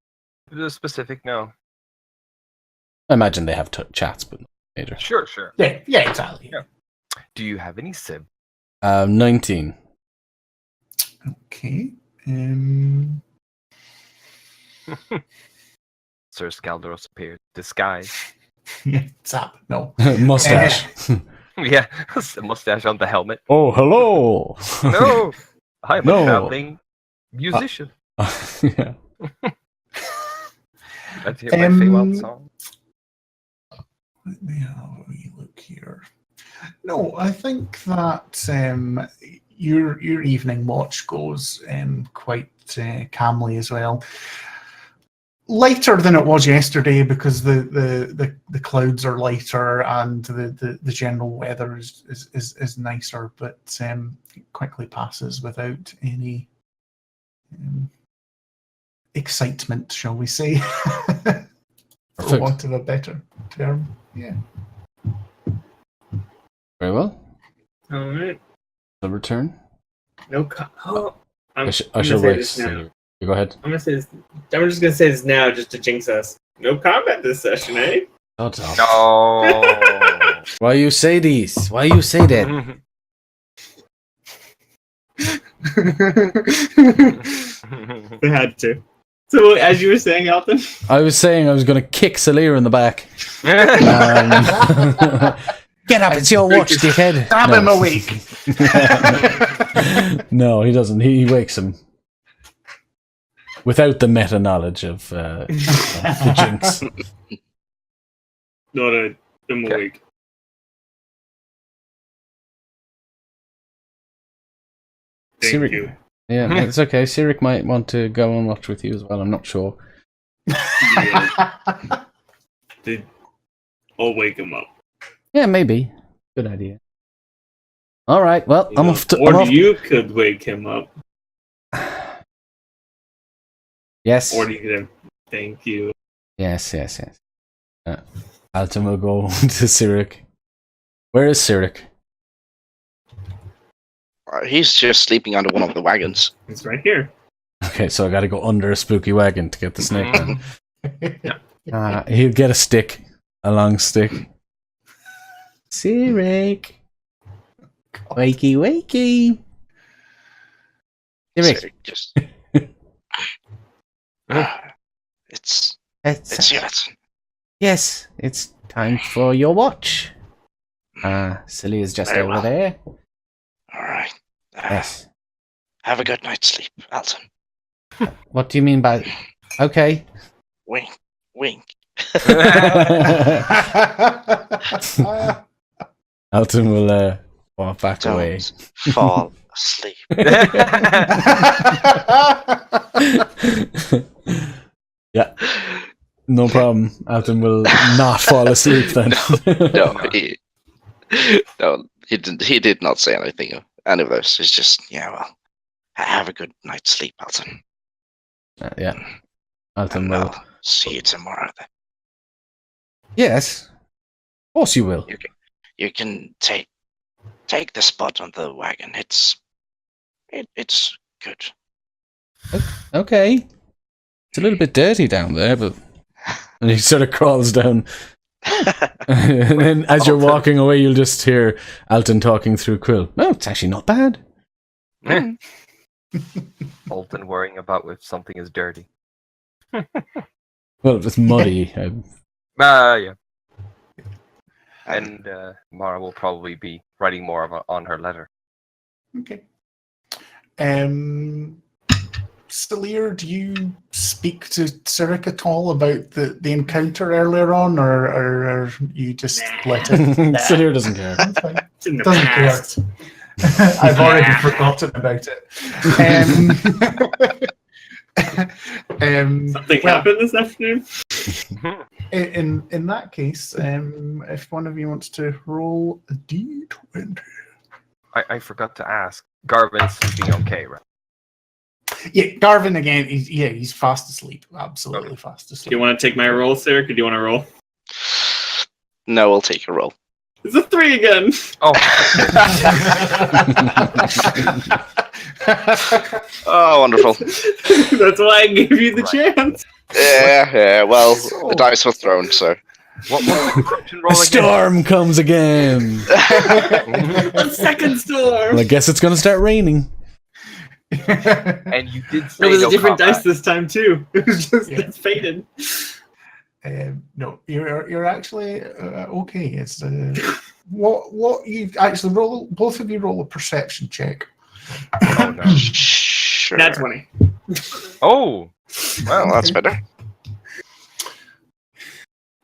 specific, no. I imagine they have chats, but not major. Sure. Yeah, exactly. Yeah. Do you have any sib? 19. Okay. Sir Sceledrus appeared. Disguise. Yeah, zap. No. Mustache. Yeah, a mustache on the helmet. Oh, hello. No, I'm No. a traveling musician. Yeah. Let's hear my Feywild song. Let me have a wee look here. No, I think that your evening watch goes quite calmly as well. Lighter than it was yesterday because the clouds are lighter and the general weather is nicer, but it quickly passes without any excitement, shall we say, for Perfect. want of a better term. Yeah. Very well. Alright. The return. I'm I gonna should say wait. this now. You go ahead. I'm just gonna say this now just to jinx us. No combat this session, eh? Shut up. No. Why you say these? Why you say that? They had to. So as you were saying, Alton? I was saying I was going to kick Salir in the back. Get up, it's your watch, dickhead. Stab him awake. No, he doesn't. He wakes him. without the meta knowledge of the jinx. No, I'm Okay. awake. Thank Cyric- you. Yeah, it's okay. Cyric might want to go and watch with you as well. I'm not sure. I'll wake him up. Yeah, maybe. Good idea. All right. Well, I'm off to. Or you could wake him up. Yes. Or you could have. Thank you. Yes. Alton will go to Cyric. Where is Cyric? He's just sleeping under one of the wagons. It's right here. Okay, so I got to go under a spooky wagon to get the snake down. He'll get a stick, a long stick. Cyric, wakey, wakey. Cyric, So just it's you, Alton. yes, it's time for your watch. Silly is just Very over well. there. All right. Yes. Have a good night's sleep, Alton. What do you mean by? Okay. Wink, wink. Alton will walk back away. Don't fall asleep. Yeah, no problem. Alton will not fall asleep then. No, he didn't. He did not say anything. Any of those. It's just, yeah. Well, have a good night's sleep, Alton. Yeah, Alton And will. I'll see you tomorrow. Then Yes, of course you will. you can take the spot on the wagon. It's good. Okay, it's a little bit dirty down there, but and he sort of crawls down. And then, as you're walking away, you'll just hear Alton talking through Quill. No, it's actually not bad. Alton worrying about if something is dirty. Well, it's muddy. Yeah. And Mara will probably be writing more on her letter. Okay. Stelir, do you speak to Cyric at all about the encounter earlier on, or you just let it? Stelir doesn't care. That's fine. It's in the Doesn't past. care. I've already forgotten about it. Something well, happened this afternoon? in that case, if one of you wants to roll a d20. I forgot to ask. Garvin's sleeping okay, right? Yeah, Garvin again. He's fast asleep. Absolutely fast Do you asleep. want to take my roll, Sarah? Or do you want to roll? No, we'll take a roll. It's a 3 again. Oh, Oh, wonderful. That's why I gave you the chance. Yeah. Well, the dice were thrown, so. what was the corruption roll A again? storm comes again. A second storm. Well, I guess it's going to start raining. And you did say It was a no different combat. dice this time too. It was just Yeah. it's faded. No, you're actually okay. It's what you actually roll. Both of you roll a perception check. Oh, no. Sure. That's 20. Oh, Well, that's better.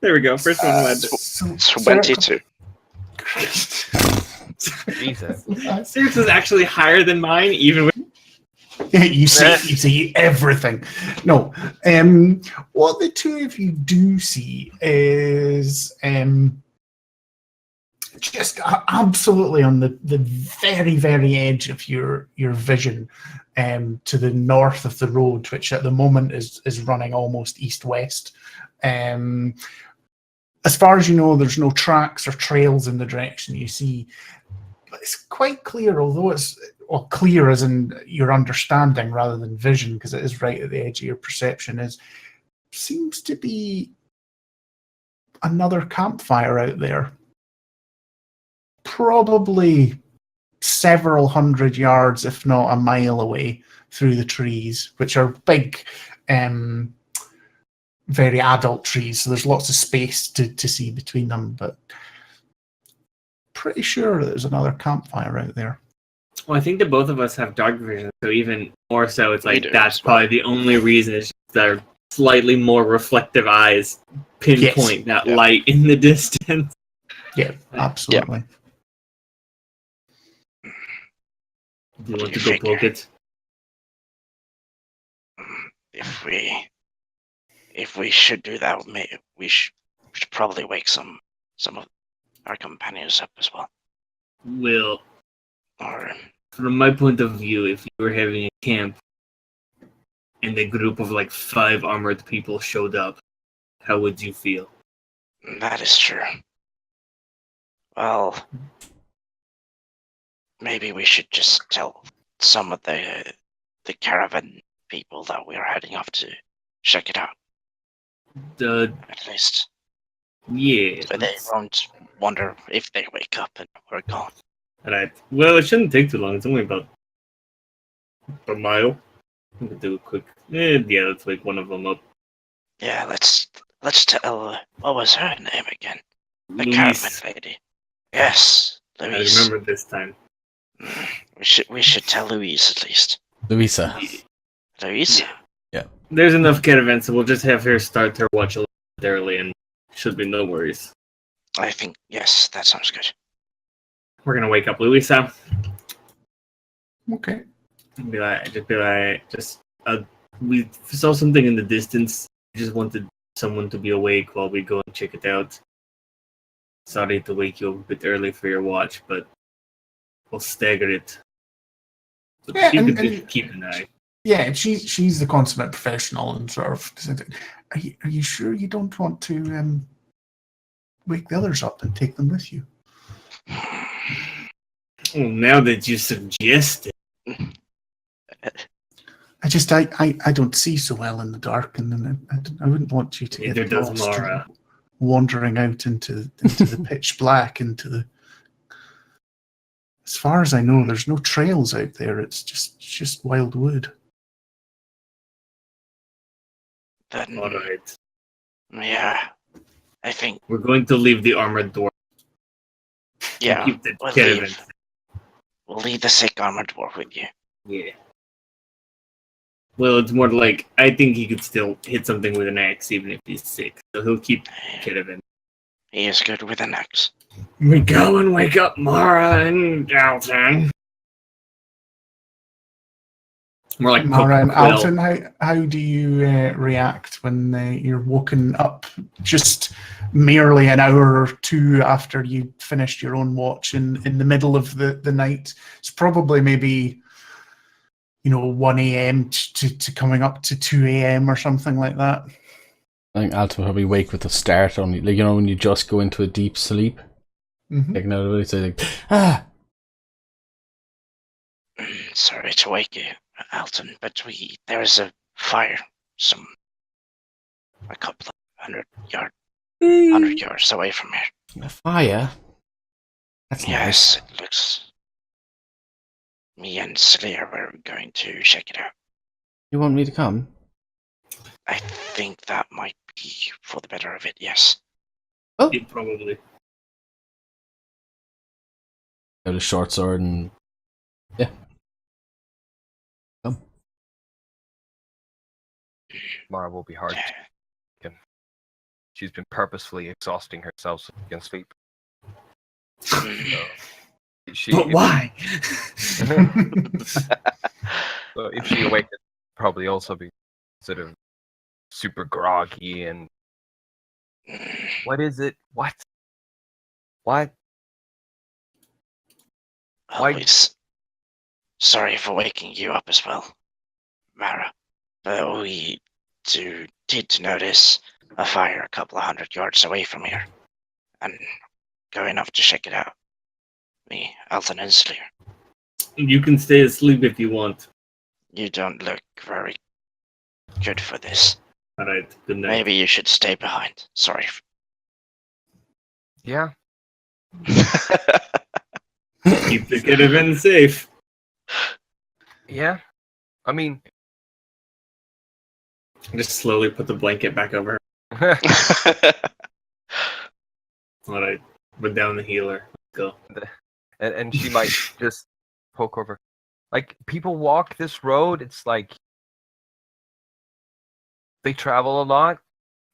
There we go. First one led. So, 22. Jesus. Sirius is actually higher than mine, even with. you see everything. No, what the two of you do see is just absolutely on the very, very edge of your vision, to the north of the road, which at the moment is running almost east-west. As far as you know, there's no tracks or trails in the direction you see. But it's quite clear, although it's clear as in your understanding rather than vision, because it is right at the edge of your perception, seems to be another campfire out there. Probably several hundred yards, if not a mile away through the trees, which are big, very adult trees, so there's lots of space to see between them, but pretty sure there's another campfire out there. Well, I think that both of us have dark vision, so even more so, it's We like do that's as well. probably the only reason. Is just our slightly more reflective eyes pinpoint that Yeah. light in the distance. Yeah, absolutely. Do you What want do to you go poke figure? it? If we should do that, we should probably wake some of our companions up as well. Well, Or from my point of view, if you were having a camp and a group of like 5 armored people showed up, how would you feel? that is true. Well, maybe we should just tell some of the caravan people that we're heading off to check it out. At least, Yeah. so they won't wonder if they wake up and we're gone. Right. Well, it shouldn't take too long. It's only about a mile. We can do a quick. Yeah, let's wake one of them up. Yeah, let's tell. What was her name again? The Luis. caravan lady. Yes, I Louise. remember this time. We should tell Louise at least. Louisa. Louise? There's enough caravans, so we'll just have her start her watch a little bit early, and should be no worries. I think yes, that sounds good. We're gonna wake up Luisa. Okay. Be like, we saw something in the distance. We just wanted someone to be awake while we go and check it out. Sorry to wake you up a bit early for your watch, but we'll stagger it. So Yeah, you and- could and- keep an eye. Yeah, she's the consummate professional and sort of. Are you sure you don't want to wake the others up and take them with you? Well, now that you suggest it, I don't see so well in the dark, and then I wouldn't want you to neither get does lost Mara. wandering out into the pitch black, into the. As far as I know, there's no trails out there. It's just wild wood. Then All right, yeah, I think we're going to leave the armored door. yeah. Keep the We'll caravan. We'll leave the sick armored dwarf with you. Yeah. Well, it's more like I think he could still hit something with an axe even if he's sick. So he'll keep the caravan. He is good with an axe. We go and wake up Mara and Alton. More like Mara and Quill. Alton, how do you react when you're woken up just merely an hour or two after you finished your own watch in the middle of the night? It's probably maybe 1 a.m. to coming up to 2 a.m. or something like that. I think Alton will probably wake with a start only, like when you just go into a deep sleep. Mm-hmm. Taking out of it, so like Sorry to wake you, Alton, but there is a fire a couple of 100 yards away from here. a fire. That's Yes, it looks. Me and Slayer were going to check it out. You want me to come? I think that might be for the better of it, yes. Oh, Yeah, probably. got a short sword and yeah. Come. Mara will be hard. She's been purposefully exhausting herself so she can sleep. But why? So if she awakens, probably also be sort of super groggy and what is it? What? Why? Always sorry for waking you up as well, Mara. But we did notice a fire a couple of 100 yards away from here, and going off to check it out. Me, Alton, and Slayer. You can stay asleep if you want. You don't look very good for this. Alright, good night. Maybe you should stay behind. Sorry. Yeah. Keep the caravan safe. Yeah. I mean, Just slowly put the blanket back over her. Alright, put down the healer. Let's go. and she might just poke over. Like, people walk this road. It's like they travel a lot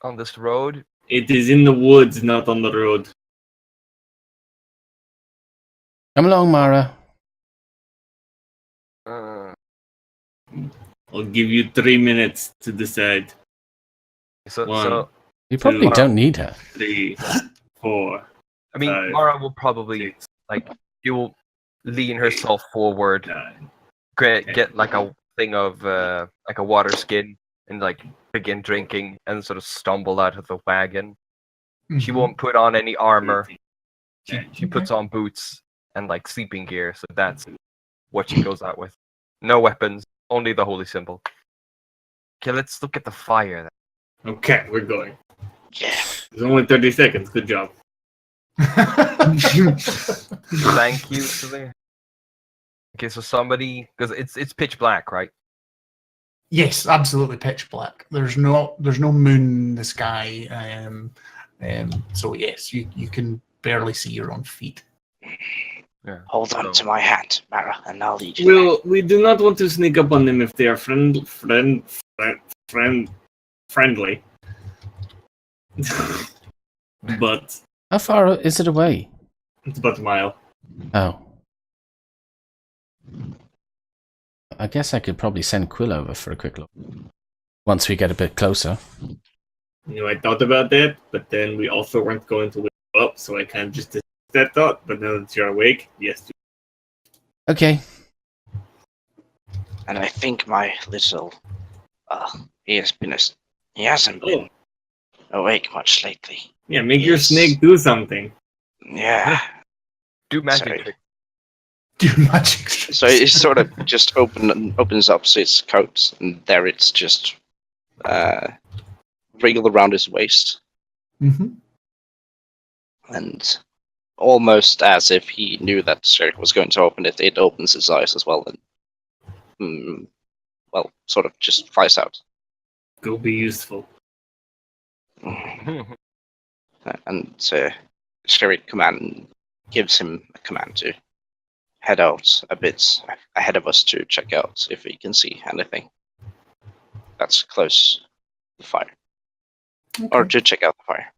on this road. It is in the woods, not on the road. Come along, Mara. I'll give you 3 minutes to decide. So You probably Two. don't need her. 3, 4. I mean, 5, Mara will probably 6, like you'll lean herself forward, 9. get like a thing of like a water skin, and like begin drinking, and sort of stumble out of the wagon. She Mhm. won't put on any armor. 13. She puts on boots and like sleeping gear, so that's what she goes out with. No weapons, only the holy symbol. Okay, let's look at the fire then. Okay, we're going. Yeah. There's only 30 seconds. Good job. Thank you to the. Okay, so somebody, because it's pitch black, right? Yes, absolutely pitch black. There's no moon in the sky. So yes, you can barely see your own feet. Yeah. Hold on So- to my hand, Mara, and I'll lead you. there. We do not want to sneak up on them if they are friendly. But How far is it away? it's about a mile. Oh. I guess I could probably send Quill over for a quick look. Once we get a bit closer. You know, I thought about that, but then we also weren't going to wake you up, so I kind of just dismissed that thought. But now that you're awake, yes. Okay. And I think my little, he hasn't been awake much lately. Yeah, make your Yes. snake do something. Yeah. Do magic Sorry. trick. Do magic. So it sort of just opens up its coat, and there it's just wriggled around his waist, Mm-hmm. and almost as if he knew that Sherrick was going to open it, it opens its eyes as well, and sort of just flies out. Go be useful. And Sherrick gives him a command to head out a bit ahead of us to check out if we can see anything that's close to the fire, or to check out the fire.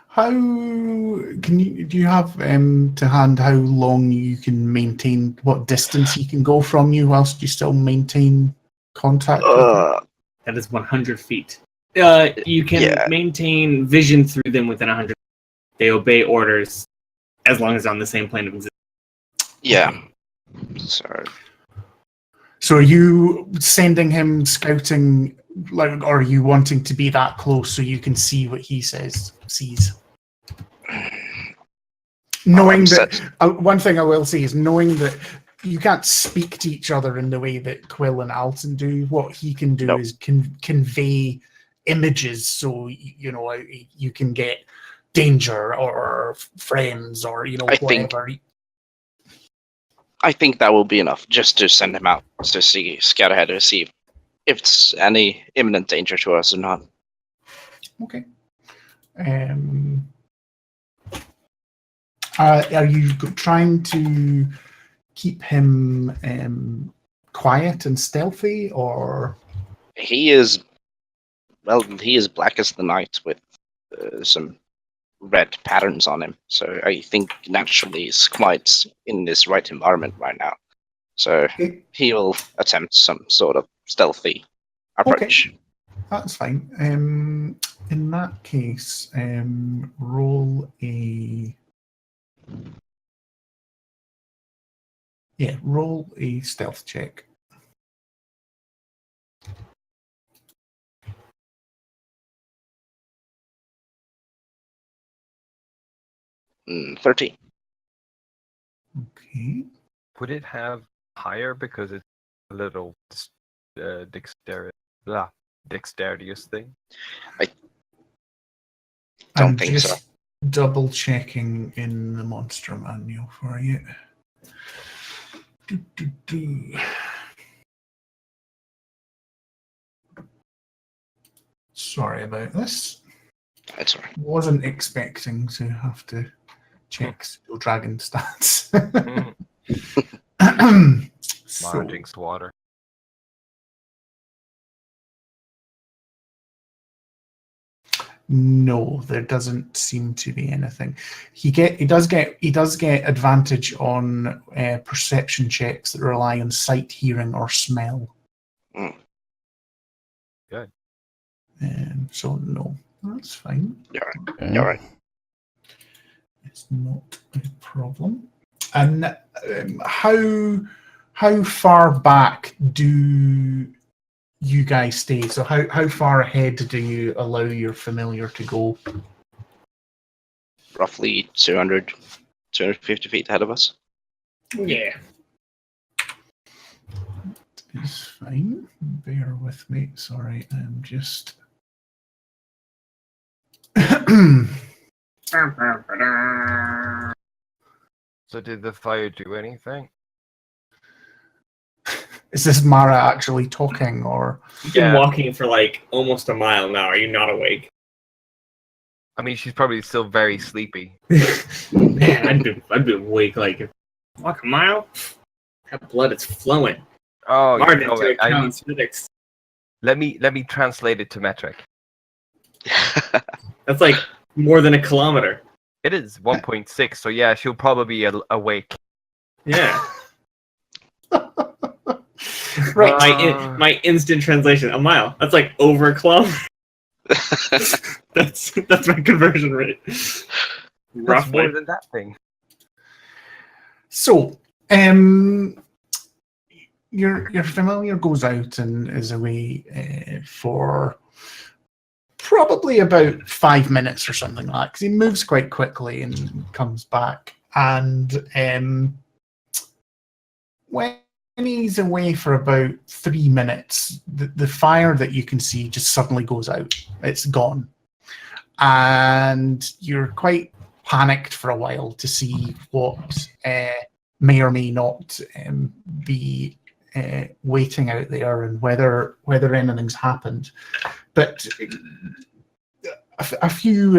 How do you have to hand how long you can maintain, what distance he can go from you whilst you still maintain contact? with him? That is 100 feet. You can Yeah. maintain vision through them within 100. They obey orders as long as on the same plane of existence. Yeah. So So are you sending him scouting, like, or are you wanting to be that close so you can see what he sees? Knowing that, one thing I will say is knowing that you can't speak to each other in the way that Quill and Alton do. What he can do is convey images, so you can get danger or friends or whatever. I think that will be enough just to send him out to scout ahead to see if it's any imminent danger to us or not. Okay. Are you trying to keep him quiet and stealthy, or? He is black as the night with some red patterns on him. So I think naturally he's quite in this right environment right now. So Okay. he will attempt some sort of stealthy approach. Okay. That's fine. In that case, roll a stealth check. Mm, 13. Okay. Would it have higher because it's a little dexterous thing? Don't I'm think just so. double checking in the monster manual for you. Sorry about this. That's all right. Wasn't expecting to have to check dragon stats. So, Mara drinks water. no, there doesn't seem to be anything. He does get advantage on perception checks that rely on sight, hearing, or smell. Mm. Good. So no, that's fine. Okay. You're right. It's not a problem. And how far back do you guys stay? So how far ahead do you allow your familiar to go? Roughly 250 feet ahead of us. Yeah. It's fine. Bear with me. Sorry, I'm just. So did the fire do anything? Is this Mara actually talking, or? You've been Yeah. walking for like almost a mile now. Are you not awake? I mean, she's probably still very sleepy. Man, I'd be awake like walk a mile. That blood is flowing. Oh, Martin, you know, into I need, account physics. let me translate it to metric. That's like more than a kilometer. It is 1.6, so yeah, she'll probably be awake. Yeah. Right. My instant translation, a mile. That's like over a kilometer. That's my conversion rate. That's Roughly. more than that thing. So, your familiar goes out and is away for probably about 5 minutes or something like that, because he moves quite quickly and comes back. And when he's away for about 3 minutes, the fire that you can see just suddenly goes out. It's gone. And you're quite panicked for a while to see what may or may not be waiting out there, and whether anything's happened. But a few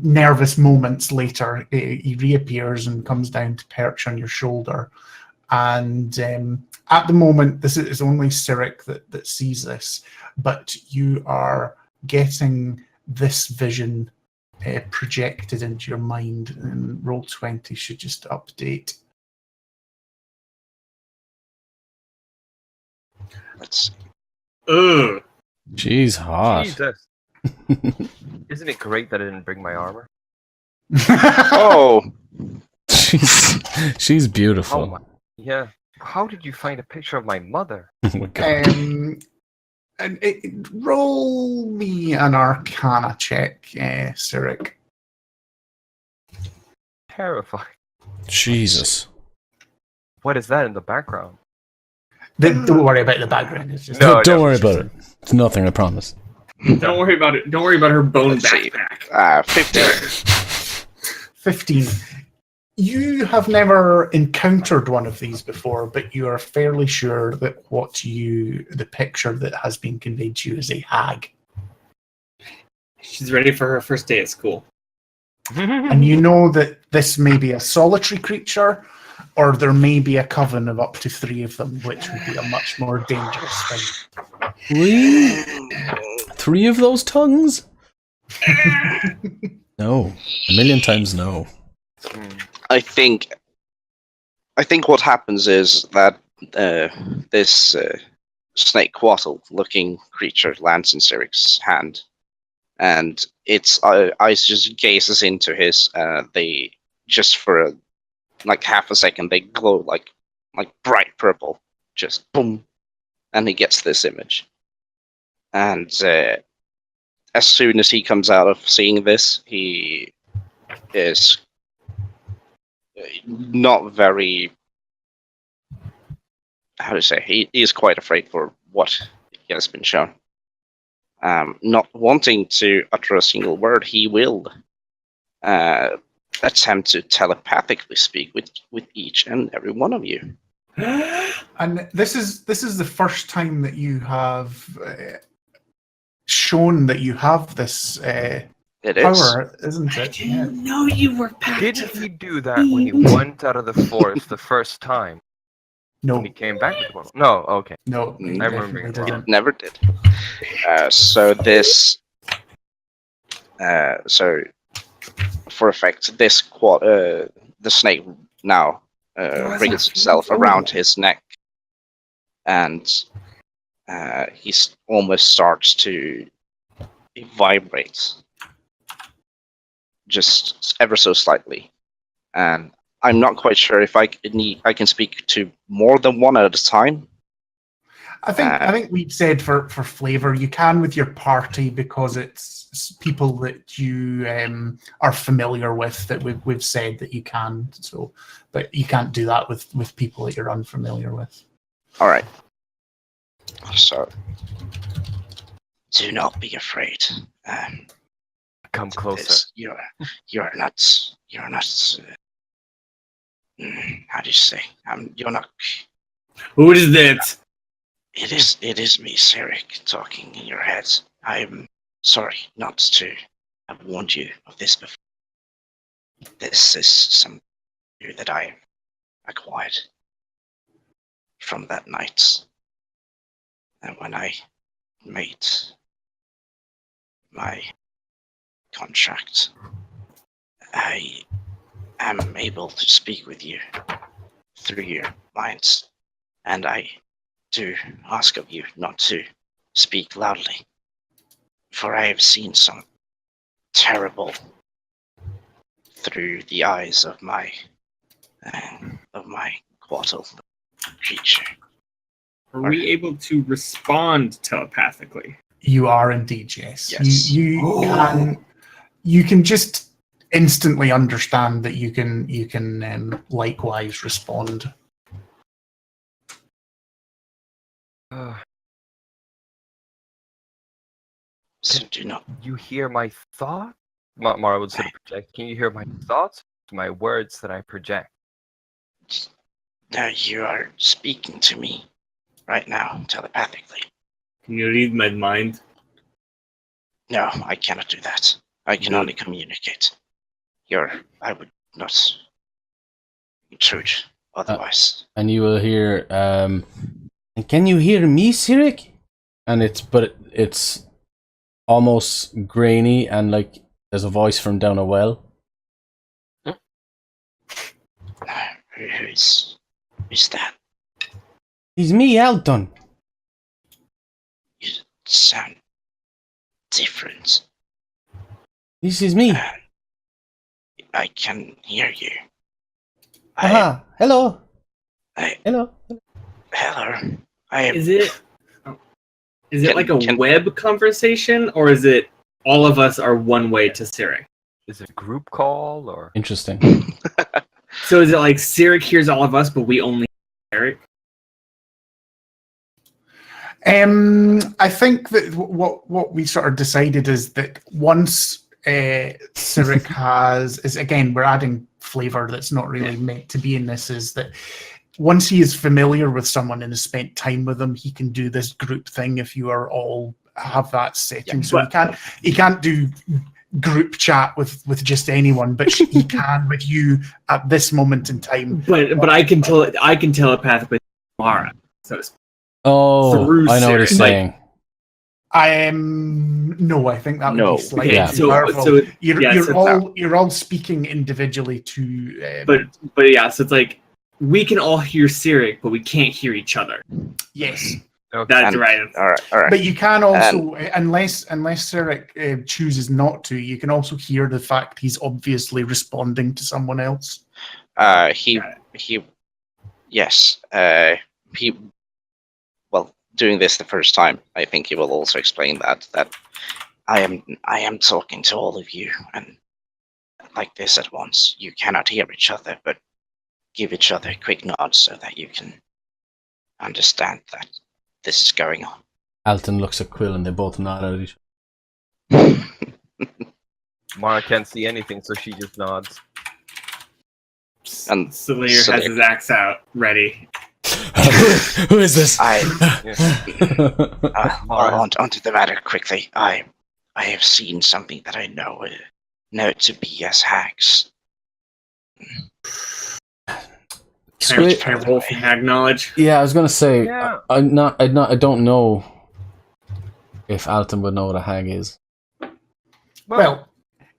nervous moments later, he reappears and comes down to perch on your shoulder. And at the moment, this is only Cyric that sees this, but you are getting this vision projected into your mind, and Roll20 should just update. Let's see. Ugh. She's hot. Jesus. Isn't it great that I didn't bring my armor? Oh, She's beautiful. Oh my. Yeah. How did you find a picture of my mother? Oh my god. And roll me an Arcana check, Cyric. Terrifying. Jesus. What is that in the background? Don't worry about the background. It's just No, Don't worry about it. It's nothing, I promise. Don't worry about it. Don't worry about her bone Let's see. backpack. 15. 15. You have never encountered one of these before, but you are fairly sure that the picture that has been conveyed to you is a hag. She's ready for her first day at school. And you know that this may be a solitary creature, or there may be a coven of up to 3 of them, which would be a much more dangerous thing. 3 of those tongues? No. A million times no. I think what happens is that this snake quattle looking creature lands in Cyric's hand, and its eyes just gazes into his. They just for like half a second they glow like bright purple, just boom, and he gets this image. And as soon as he comes out of seeing this, he is not very, how to say, he is quite afraid for what he has been shown. Not wanting to utter a single word, he will attempt to telepathically speak with each and every one of you. And this is the first time that you have shown that you have this It is. power, isn't it? Yeah. know you were back. Didn't he do that when he went out of the forest the first time? No, When he came back with the bottle. No, okay. no, he I remember definitely it wrong. doesn't. Never did. So this, so for effect, the snake now wriggles itself around his neck, and he almost starts to vibrate, just ever so slightly. And I'm not quite sure if I can speak to more than one at a time. I think we've said for flavor you can with your party because it's people that you are familiar with that we've said that you can. So, but you can't do that with people that you're unfamiliar with. All right. So, do not be afraid. Come closer. You're not. How do you say? You're not. Who is that? It is me, Sirik, talking in your head. I'm sorry not to have warned you of this before. This is something that I acquired from that night. And when I made my contract, I am able to speak with you through your minds. And I do ask of you not to speak loudly, for I have seen some terrible through the eyes of my quartal creature. Are we able to respond telepathically? You are indeed, yes. Yes. You can just instantly understand that you can likewise respond. So do not. You hear my thoughts? Mara would sort of project. Can you hear my thoughts? My words that I project. Now you are speaking to me right now telepathically. Can you read my mind? No, I cannot do that. I can only communicate. I would not intrude otherwise. And you will hear, and can you hear me, Sirik? And it's almost grainy and like there's a voice from down a well. Who's that? It's me, Alton. You sound different. This is me. I can hear you. Aha, hello. Hello. Hello. I am. Is it like a Can- web conversation, or is it all of us are one way to Sirik? Is it a group call or? Interesting. So is it like Sirik hears all of us, but we only hear Eric? I think that what we sort of decided is that once Sirik is again, we're adding flavor that's not really meant to be in this, is that once he is familiar with someone and has spent time with them, he can do this group thing if you are all have that setting. So he can't do group chat with just anyone, but he can with you at this moment in time. But I can telepathically Mara. So it's Oh, Through I know what Sirik. he's saying. No, I think that would No. be slightly Yeah. too powerful. So You're all speaking individually to. but yeah, so it's like we can all hear Sirik, but we can't hear each other. Yes, Okay. That's right. All right. but you can also, unless Sirik chooses not to, you can also hear the fact he's obviously responding to someone else. Doing this the first time, I think he will also explain that I am talking to all of you, and like this at once. You cannot hear each other, but give each other quick nods so that you can understand that this is going on. Alton looks at Quill and they both nod at each other. Mara can't see anything, so she just nods. And Saleer has his axe out, ready. Who is this? Onto the matter quickly. I have seen something that I know to be as hags. Can I roll for hag knowledge? Yeah, I was gonna say. Yeah. I don't know if Alton would know what a hag is. Well,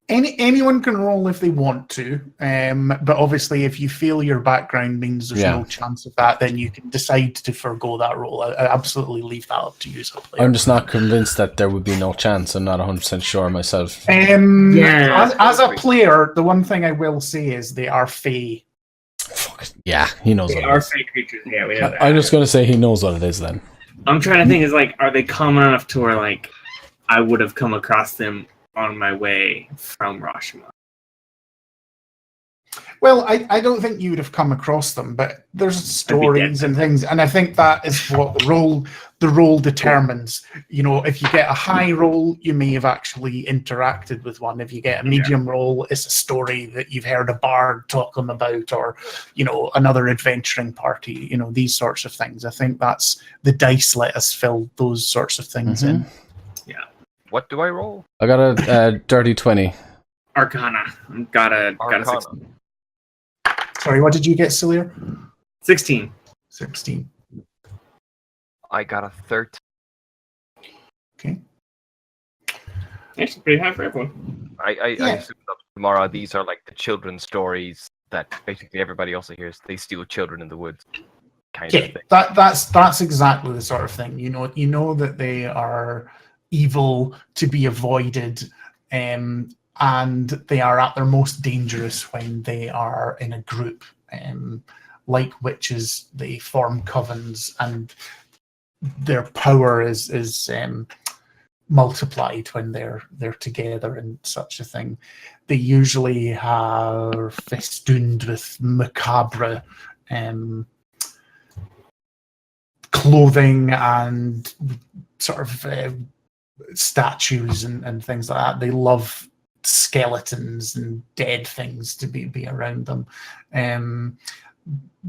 anyone can roll if they want to, but obviously, if you feel your background means there's no chance of that, then you can decide to forgo that roll. I absolutely leave that up to you as a player. I'm just not convinced that there would be no chance. I'm not 100% sure myself. As a player, the one thing I will say is they are fae. Fuck, yeah, he knows They what are it is. fake creatures. Yeah, we know that. I'm just gonna say he knows what it is then. I'm trying to think. Is like, are they common enough to where like I would have come across them on my way from Rashomon? Well, I don't think you would have come across them, but there's stories and things, and I think that is what the role determines. You know, if you get a high roll, you may have actually interacted with one. If you get a medium roll, it's a story that you've heard a bard talking about, or, you know, another adventuring party, you know, these sorts of things. I think that's the dice let us fill those sorts of things in. Yeah. What do I roll? I got a dirty 20. Arcana. Got a Arcana. 16. Sorry, what did you get, Celia? 16. 16. I got a 13. Okay. Actually, pretty high for everyone. I assume that tomorrow these are like the children's stories that basically everybody also hears. They steal children in the woods, kind of thing. That's exactly the sort of thing. You know that they are evil to be avoided, and they are at their most dangerous when they are in a group. Like witches, they form covens, and their power is multiplied when they're together and such a thing. They usually are festooned with macabre clothing and sort of statues and things like that. They love skeletons and dead things to be around them.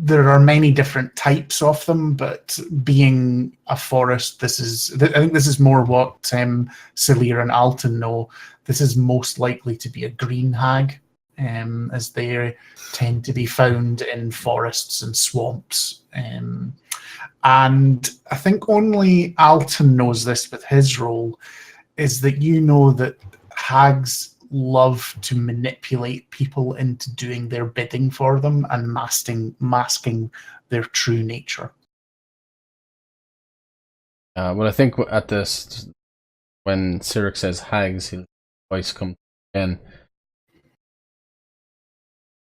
There are many different types of them, but being a forest, I think this is more what Celia and Alton know. This is most likely to be a green hag, as they tend to be found in forests and swamps. And I think only Alton knows this with his role, is that you know that hags love to manipulate people into doing their bidding for them and masking their true nature. Well, I think at this, when Cyric says hags, his voice comes again.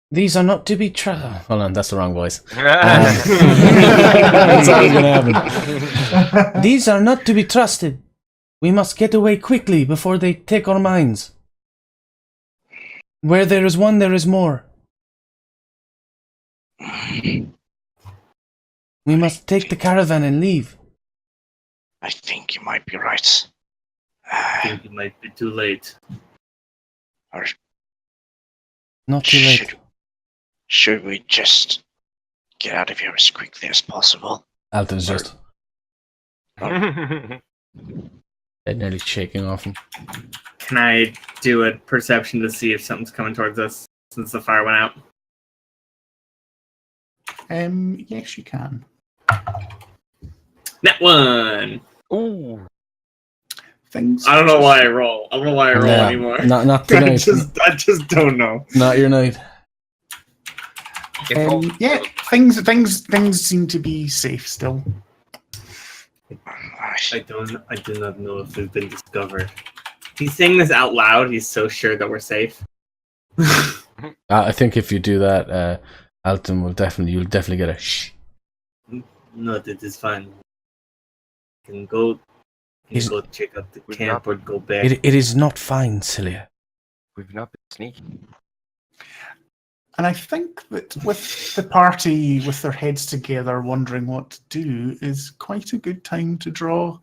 These are not to be Hold on, that's the wrong voice. That's always going to happen. These are not to be trusted. We must get away quickly before they take our minds. Where there is one, there is more. We must take the caravan and leave. I think you might be right. I think it might be too late. Or Not too late. should we just get out of here as quickly as possible? Alton's just nearly shaking off him. Can I do a perception to see if something's coming towards us since the fire went out? Yes, you can. That one! Ooh. Things. I don't know why I roll. I don't know why I roll anymore. Not tonight. I just don't know. Not your night. Yeah, things seem to be safe still. I do not know if they've been discovered. He's saying this out loud. He's so sure that we're safe. I think if you do that, Alton you'll definitely get a shh. No, that is fine. Can go check out the camp or go back. It is not fine, Celia. We've not been sneaky. And I think that with the party with their heads together wondering what to do is quite a good time to draw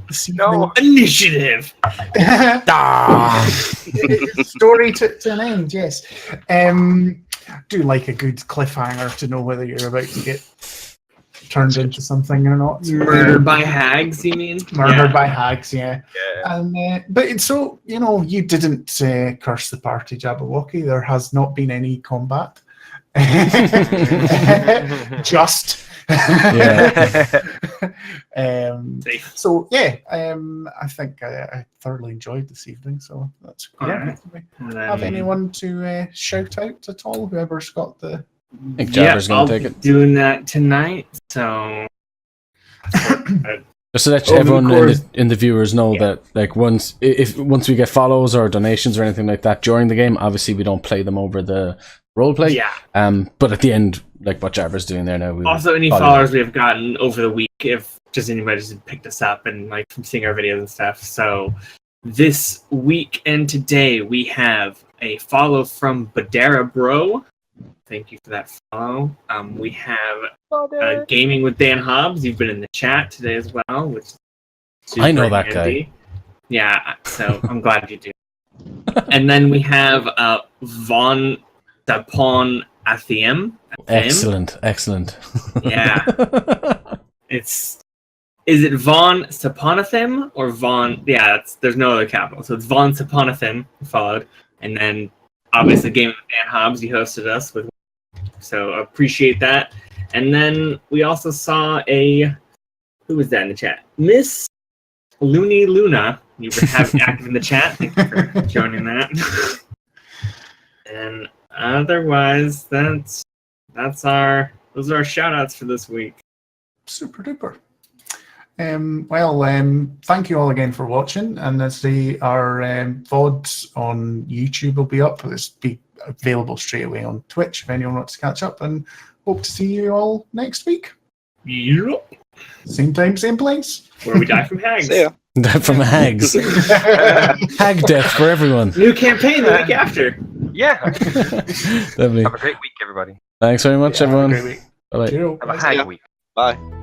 this evening. Initiative! Story to an end, yes. Do like a good cliffhanger to know whether you're about to get turned into something or not. Murdered by hags, you mean? Murdered by hags, yeah. Yeah. But so, you didn't curse the party, Jabberwocky. There has not been any combat. Just. Yeah. So yeah, I think I thoroughly enjoyed this evening. So that's great. Alright. Have anyone to shout out at all? Whoever's got the. I think Jabber's I'll going to take be it. doing that tonight. So Just to let Over the everyone course- in the viewers know Yeah. that, like, once we get follows or donations or anything like that during the game, obviously we don't play them over the roleplay. yeah. But at the end, like what Jabber's doing there now, we will Also, any follow followers we have gotten over the week, if just anybody just picked us up and like from seeing our videos and stuff. So this week and today we have a follow from Badera Bro. Thank you for that follow. We have Gaming with Dan Hobbs. You've been in the chat today as well, which is I know super that handy. guy. Yeah, so I'm glad you do. And then we have Von Dapon Athiem. Excellent. Yeah. Is it Von Saponathim or Von? Yeah, there's no other capital, so it's Von Saponathim followed, and then obviously Game with Dan Hobbs. You hosted us with, so appreciate that. And then we also saw who was that in the chat? Miss Looney Luna. You were active in the chat. Thank you for joining that. And otherwise, those are our shout outs for this week. Super duper. Thank you all again for watching, and as our VODs on YouTube will be up, this will be available straight away on Twitch if anyone wants to catch up, and hope to see you all next week. Yep. Same time, same place. Where we die from hags. See ya. From hags. Hag death for everyone. New campaign the week after. Yeah. Lovely. Have a great week, everybody. Thanks very much, everyone. Great week. Bye-bye. Cheerio. Have a See ya. hag week. Bye.